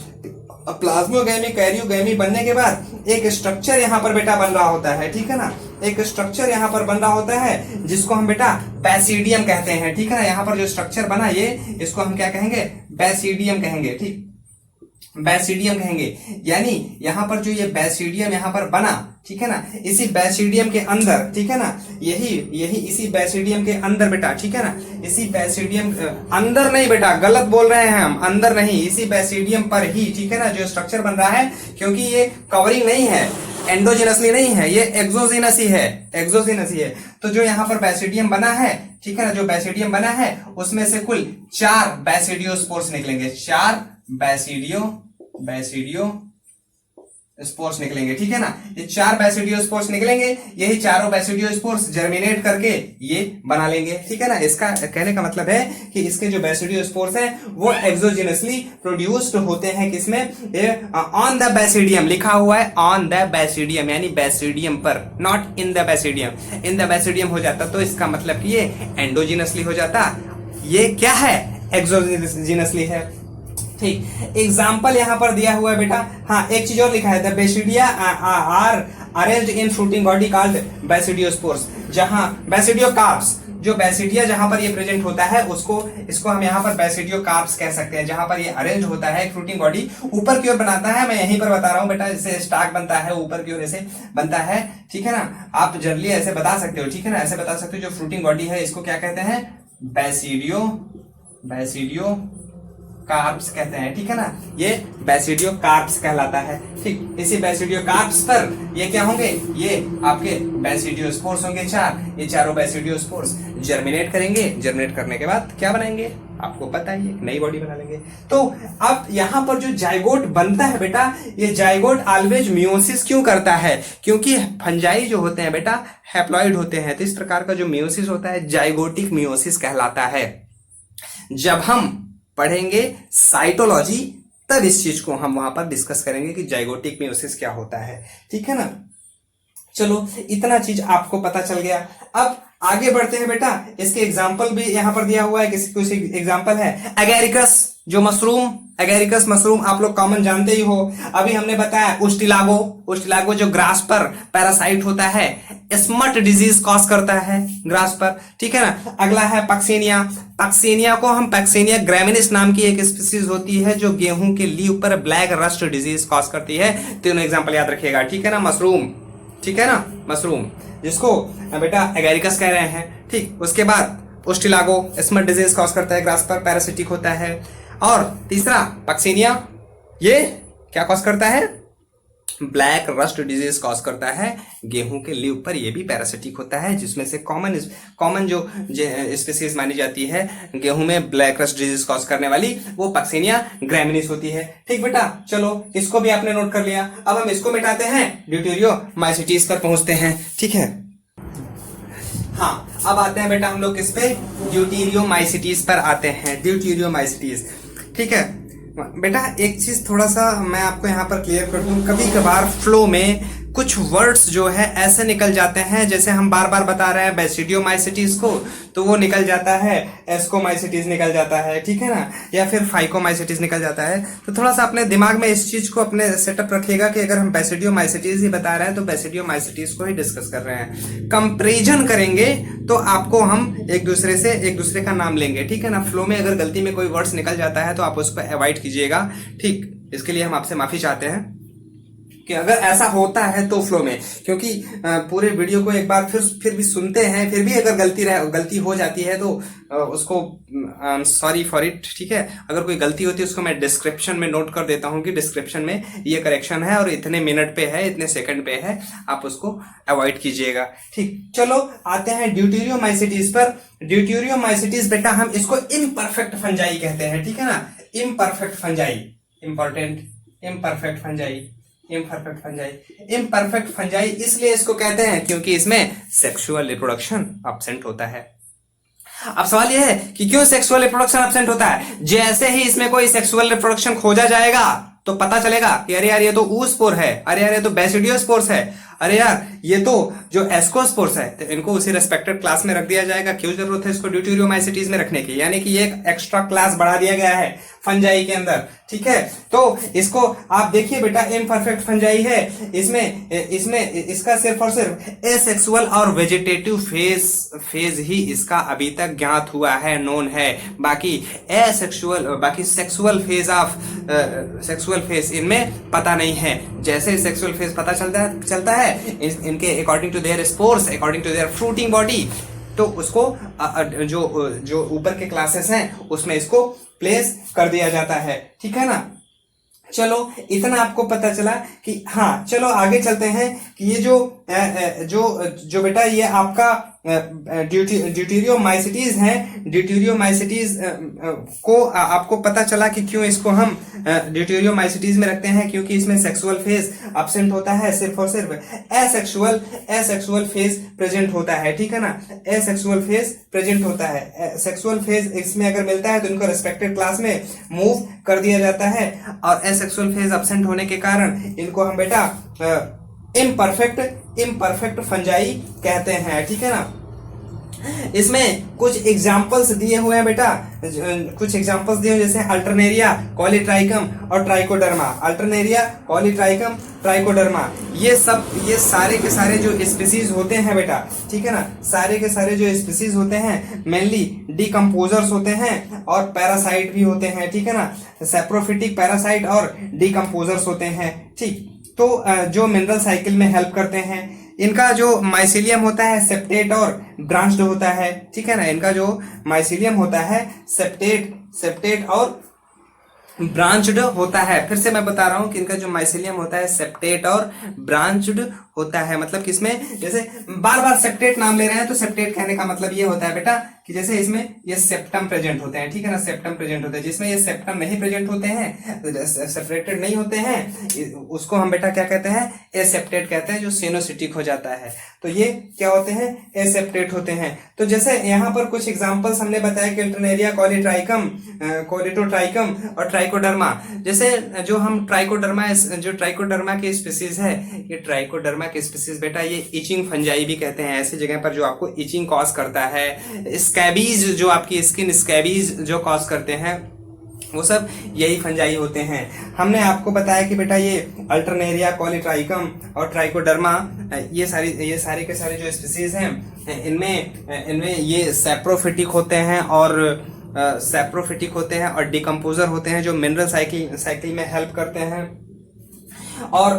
Speaker 1: प्लाज्मोगैमी कैरियोगैमी बनने के बाद एक स्ट्रक्चर यहाँ पर बेटा बन रहा होता है, ठीक है ना। एक स्ट्रक्चर यहाँ पर बन रहा होता है जिसको हम बेटा बैसिडियम कहते हैं, ठीक है ना। यहाँ पर जो स्ट्रक्चर बना ये, इसको हम क्या कहेंगे? बैसिडियम कहेंगे, ठीक, बैसिडियम कहेंगे। यानी यहाँ पर जो ये बैसिडियम यहाँ पर बना, ठीक है ना, इसी बैसिडियम के अंदर, ठीक है ना, यही इसी बैसिडियम के अंदर बेटा, ठीक है ना, इसी बैसिडियम अंदर नहीं बेटा, गलत बोल रहे हैं हम, अंदर नहीं, इसी बैसिडियम पर ही, ठीक है ना, जो स्ट्रक्चर बन रहा है, क्योंकि ये कवरिंग नहीं है, एंडोजिनसली नहीं है, ये एक्सोजिनस ही है, एक्सोजिनस ही है। तो जो यहाँ पर बैसिडियम बना है, ठीक है ना, जो बैसिडियम बना है उसमें से कुल 4 बैसिडियोस्पोर्स निकलेंगे, 4 बैसिडियो स्पोर्स निकलेंगे, ठीक है ना। ये 4 बैसिडियोस्पोर्स निकलेंगे, यही चारों बैसिडियोस्पोर्स जर्मिनेट करके ये बना लेंगे, ठीक है ना। इसका कहने का मतलब है कि इसके जो बैसिडियोस्पोर्स हैं वो एक्सोजिनसली प्रोड्यूस्ड होते हैं, किसमें? ऑन द बैसिडियम लिखा हुआ है, ऑन द बैसिडियम, यानी बैसिडियम पर, not in the basidium. In the basidium हो जाता तो इसका मतलब कि ये एंडोजिनसली हो जाता, ये क्या है? एक्सोजिनसली है, ठीक। एग्जाम्पल यहाँ पर दिया हुआ है बेटा। हाँ, एक चीज और लिखा है, the basidia are arranged in fruiting body called basidiospores. जहां बैसिडियोकार्प्स, जो बैसिडिया जहां पर ये प्रेजेंट होता है इसको हम यहाँ पर बैसिडियोकार्प्स कह सकते हैं। जहां पर ये अरेंज होता है फ्रूटिंग बॉडी, ऊपर की ओर बनाता है, मैं यहीं पर बता रहा हूँ बेटा, जैसे स्टाक बनता है ऊपर की ओर ऐसे बनता है, ठीक है ना। आप जनरली ऐसे बता सकते हो, ठीक है ना, ऐसे बता सकते हो। जो फ्रूटिंग बॉडी है इसको क्या कहते हैं? बैसिडियो कार्प्स कहते हैं, ठीक है ना। ये बैसिडियो कार्प्स कहलाता है, ठीक। इसी बैसिडियो कार्प्स पर ये क्या होंगे? ये आपके बैसिडियोस्पोर्स होंगे 4। ये चारों बैसिडियोस्पोर्स जर्मिनेट करेंगे, जर्मिनेट करने के बाद क्या बनाएंगे? आपको पता है, नई बॉडी बना लेंगे। तो अब यहाँ पर जो जाइगोट बनता है बेटा, ये जाइगोट ऑलवेज मियोसिस क्यों करता है? क्योंकि फंजाई जो होते हैं बेटा हैप्लॉइड होते हैं, तो इस प्रकार का जो मियोसिस होता है जाइगोटिक मियोसिस कहलाता है। जब हम पढ़ेंगे साइटोलॉजी तब इस चीज को हम वहां पर डिस्कस करेंगे कि जाइगोटिक मियोसिस क्या होता है, ठीक है ना। चलो इतना चीज आपको पता चल गया। अब आगे बढ़ते हैं बेटा, इसके एग्जाम्पल भी यहाँ पर दिया हुआ है, किसी कुछ एग्जाम्पल है। एगेरिकस जो मशरूम, एगेरिकस मशरूम आप लोग कॉमन जानते ही हो। अभी हमने बताया उस्टिलागो, उस्टिलागो जो ग्रास पर पैरासाइट होता है, स्मट डिजीज कॉज करता है ग्रास पर, ठीक है ना। अगला है पक्सेनिया, पक्सेनिया को हम पक्सेनिया ग्रामिनिस नाम की एक स्पीसीज होती है जो गेहूं के लीव पर ब्लैक रस्ट डिजीज कॉज करती है। तीनों एग्जाम्पल याद रखिएगा, ठीक है ना। मशरूम, ठीक है ना, मशरूम जिसको बेटा एगेरिकस कह रहे हैं, ठीक। उसके बाद उस्टिलागो स्मट डिजीज कॉज करता है, ग्रास पर पैरासिटिक होता है। और तीसरा पक्सेनिया, ये क्या कॉज करता है, ब्लैक रस्ट डिजीज कॉज करता है गेहूं के लीव पर, ये भी पैरासिटिक होता है, जिसमें से कॉमन जो स्पीसीज मानी जाती है गेहूं में ब्लैक रस्ट डिजीज कॉज करने वाली, वो पक्सेनिया ग्रामिनिस होती है। ठीक बेटा, चलो इसको भी आपने नोट कर लिया। अब हम इसको मिटाते हैं, ड्यूटेरियोमाइसीटीज पर पहुंचते हैं, ठीक है। हाँ, अब आते हैं बेटा हम लोग किस पे, ड्यूटेरियोमाइसीटीज पर आते हैं, ड्यूटेरियोमाइसीटीज, ठीक है बेटा। एक चीज थोड़ा सा मैं आपको यहाँ पर क्लियर कर दूं, कभी कभार फ्लो में कुछ वर्ड्स जो है ऐसे निकल जाते हैं, जैसे हम बार बार बता रहे हैं बेसिडियोमाइसीटीज को, तो वो निकल जाता है एस्कोमाइसीटीज निकल जाता है, ठीक है ना, या फिर फाइकोमाइसीटीज निकल जाता है। तो थोड़ा सा अपने दिमाग में इस चीज को अपने सेटअप रखिएगा कि अगर हम बेसिडियोमाइसीटीज ही बता रहे हैं तो बेसिडियोमाइसीटीज को ही डिस्कस कर रहे हैं। कंपेरिजन करेंगे तो आपको हम एक दूसरे का नाम लेंगे, ठीक है ना। फ्लो में अगर गलती में कोई वर्ड्स निकल जाता है तो आप उसको अवॉइड कीजिएगा, ठीक। इसके लिए हम आपसे माफी चाहते हैं कि अगर ऐसा होता है तो फ्लो में, क्योंकि पूरे वीडियो को एक बार फिर भी सुनते हैं, फिर भी अगर गलती हो जाती है तो उसको सॉरी फॉर इट, ठीक है। अगर कोई गलती होती है उसको मैं डिस्क्रिप्शन में नोट कर देता हूं कि डिस्क्रिप्शन में ये करेक्शन है और इतने मिनट पे है, इतने सेकंड पे है, आप उसको अवॉइड कीजिएगा, ठीक। चलो आते हैं ड्यूटेरियोमाइसीटीज पर। ड्यूटेरियोमाइसीटीज बेटा हम इसको इम्परफेक्ट फंजाई कहते हैं, ठीक है ना। Imperfect fungi, important, imperfect fungi, imperfect fungi. Imperfect fungi इसलिए इसको कहते हैं क्योंकि इसमें सेक्सुअल रिप्रोडक्शन अब्सेंट होता है। अब सवाल यह है कि क्यों सेक्सुअल रिप्रोडक्शन अब्सेंट होता है। जैसे ही इसमें कोई सेक्सुअल रिप्रोडक्शन खोजा जाएगा तो पता चलेगा कि अरे यार ये तो ऊस्पोर है, अरे यार ये तो बेसिडियोस्पोर्स है, अरे यार ये तो जो एस्कोस्पोर्स है, तो इनको उसी रेस्पेक्टेड क्लास में रख दिया जाएगा। क्यों जरूरत है इसको ड्यूटेरियोमाइसीटीज में रखने की, यानी कि एक एक्स्ट्रा क्लास बढ़ा दिया गया है फंजाई के अंदर, ठीक है। तो इसको आप देखिए बेटा, इम्परफेक्ट फंजाई है, इसमें इसका सिर्फ और सिर्फ एसेक्सुअल और वेजिटेटिव फेज ही इसका अभी तक ज्ञात हुआ है, नोन है। बाकी सेक्सुअल फेज इनमें पता नहीं है। जैसे सेक्सुअल फेज पता चलता है इनके according to their spores, according to their fruiting body, तो उसको जो ऊपर के क्लासेस हैं उसमें इसको प्लेस कर दिया जाता है, ठीक है ना। चलो इतना आपको पता चला कि हाँ, चलो आगे चलते हैं कि ये जो बेटा ये आपका ड्यूटेरियोमाइसीटीज हैं, ड्यूटेरियोमाइसीटीज को आपको पता चला कि क्यों इसको हम ड्यूटेरियोमाइसीटीज में रखते हैं, क्योंकि इसमें सेक्सुअल फेज अब्सेंट होता है, सिर्फ और सिर्फ एसेक्सुअल फेज प्रेजेंट होता है, ठीक है ना। एसेक्सुअल फेज प्रेजेंट होता है, सेक्सुअल फेज इसमें अगर मिलता है तो इनको रेस्पेक्टेड क्लास में मूव कर दिया जाता है, और एसेक्सुअल फेज अब्सेंट होने के कारण इनको हम बेटा इम्परफेक्ट फंजाई कहते हैं, ठीक है ना। इसमें कुछ एग्जाम्पल्स दिए हुए हैं बेटा, कुछ एग्जाम्पल्स दिए हुए जैसे अल्टरनेरिया, कॉलीट्राइकम और ट्राइकोडर्मा। अल्टरनेरिया, कॉलीट्राइकम, ट्राइकोडर्मा, ये सारे के सारे जो स्पीसीज होते हैं बेटा, ठीक है ना, सारे के सारे जो स्पीसीज होते हैं मेनली डिकम्पोजर्स होते हैं और पैरासाइट भी होते हैं, ठीक है ना। सैप्रोफिटिक पैरासाइट और डिकम्पोजर्स होते हैं, ठीक। तो जो मिनरल साइकिल में हेल्प करते हैं। इनका जो माइसीलियम होता है सेप्टेट और ब्रांच्ड होता है, ठीक है ना। इनका जो माइसीलियम होता है सेप्टेट और ब्रांच्ड होता है। फिर से मैं बता रहा हूं कि इनका जो माइसीलियम होता है सेप्टेट और ब्रांच्ड होता है। मतलब किसमें, जैसे बार बार सेप्टेट नाम ले रहे हैं तो सेप्टेट कहने का मतलब ये होता है बेटा कि जैसे इसमें ये सेप्टम प्रेजेंट होते हैं, ठीक है ना, सेप्टम प्रेजेंट होते हैं। जिसमें ये सेप्टम नहीं प्रेजेंट होते हैं, सेपरेटेड नहीं होते हैं, उसको हम बेटा क्या कहते हैं, एसेप्टेट कहते हैं, जो सिनोसिटिक हो जाता है। तो ये क्या होते हैं, एसेप्टेट होते हैं। तो जैसे यहाँ पर कुछ एग्जांपल्स हमने बताया कि अल्टरनेरिया, कॉलीट्राइकम, कोलिटोट्राइकम और ट्राइकोडर्मा। जैसे जो ट्राइकोडर्मा की स्पीसीज है, ये ट्राइकोडर्मा खतरनाक स्पीसीज बेटा ये इचिंग फंजाई भी कहते हैं, ऐसी जगह पर जो आपको इचिंग कॉज करता है, स्कैबीज जो आपकी स्किन स्कैबीज जो कॉज करते हैं, वो सब यही फंजाई होते हैं। हमने आपको बताया कि बेटा ये अल्टरनेरिया, कॉलीट्राइकम और ट्राइकोडर्मा ये सारे के सारे जो स्पीसीज हैं इनमें ये सैप्रोफिटिक होते हैं और डिकम्पोजर होते हैं जो मिनरल साइकिल में हेल्प करते हैं, और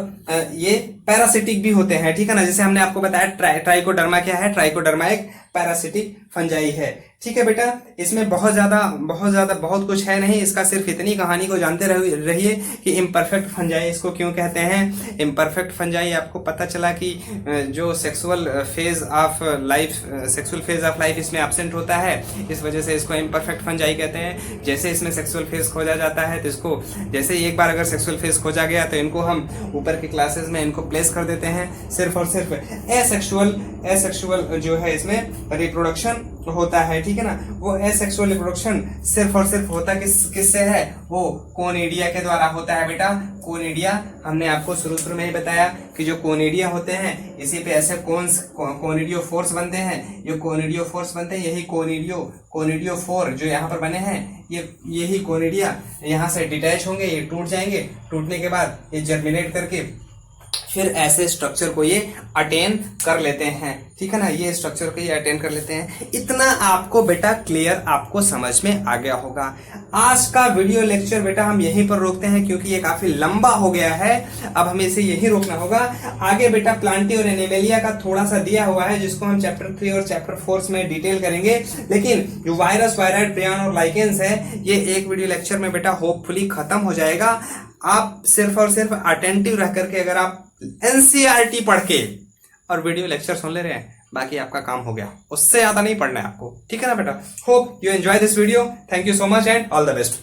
Speaker 1: ये पैरासिटिक भी होते हैं, ठीक है ना। जैसे हमने आपको बताया ट्राइकोडर्मा क्या है, ट्राइकोडर्मा एक पैरासिटिक फंजाई है, ठीक है बेटा। इसमें बहुत कुछ है नहीं, इसका सिर्फ इतनी कहानी को जानते रहिए कि इम्परफेक्ट फंजाई इसको क्यों कहते हैं। इम्परफेक्ट फंजाई आपको पता चला कि जो सेक्सुअल फेज ऑफ लाइफ इसमें एब्सेंट होता है, इस वजह से इसको इम्परफेक्ट फंजाई कहते हैं। जैसे इसमें सेक्सुअल फेज खोजा जाता है तो इसको, जैसे एक बार अगर सेक्सुअल फेज खोजा गया तो इनको हम ऊपर की क्लासेस में इनको प्लेस कर देते हैं। सिर्फ और सिर्फ एसेक्सुअल जो है इसमें रिप्रोडक्शन होता है, ठीक है ना। वो एसेक्सुअल रिप्रोडक्शन सिर्फ और सिर्फ होता किससे है, वो कोनिडिया के द्वारा होता है बेटा। कोनिडिया हमने आपको शुरू में ही बताया कि जो कोनिडिया होते हैं इसी पे ऐसे कोनिडियो फोर्स बनते हैं। जो कोनिडियो फोर्स बनते हैं यही कोनिडियो फोर जो यहाँ पर बने हैं, यही कोनिडिया यहाँ से डिटैच होंगे, ये टूट जाएंगे। टूटने के बाद ये जर्मिनेट करके फिर ऐसे स्ट्रक्चर को ये अटेन कर लेते हैं, ठीक है ना। ये स्ट्रक्चर को ये अटेन कर लेते हैं। इतना आपको बेटा क्लियर आपको समझ में आ गया होगा। आज का वीडियो लेक्चर बेटा हम यहीं पर रोकते हैं क्योंकि ये काफी लंबा हो गया है, अब हमें इसे यहीं रोकना होगा। आगे बेटा प्लांटी और एनिमेलिया का थोड़ा सा दिया हुआ है जिसको हम चैप्टर 3 और चैप्टर 4 में डिटेल करेंगे, लेकिन जो वायरस, वायराइड, प्रियन और लाइकेंस है ये एक वीडियो लेक्चर में बेटा होपफुली खत्म हो जाएगा। आप सिर्फ और सिर्फ अटेंटिव रह करके अगर आप एनसीईआरटी पढ़ के और वीडियो लेक्चर सुन ले रहे हैं, बाकी आपका काम हो गया, उससे ज्यादा नहीं पढ़ना है आपको, ठीक है ना बेटा। Hope you enjoy this video. Thank you so much and all the best.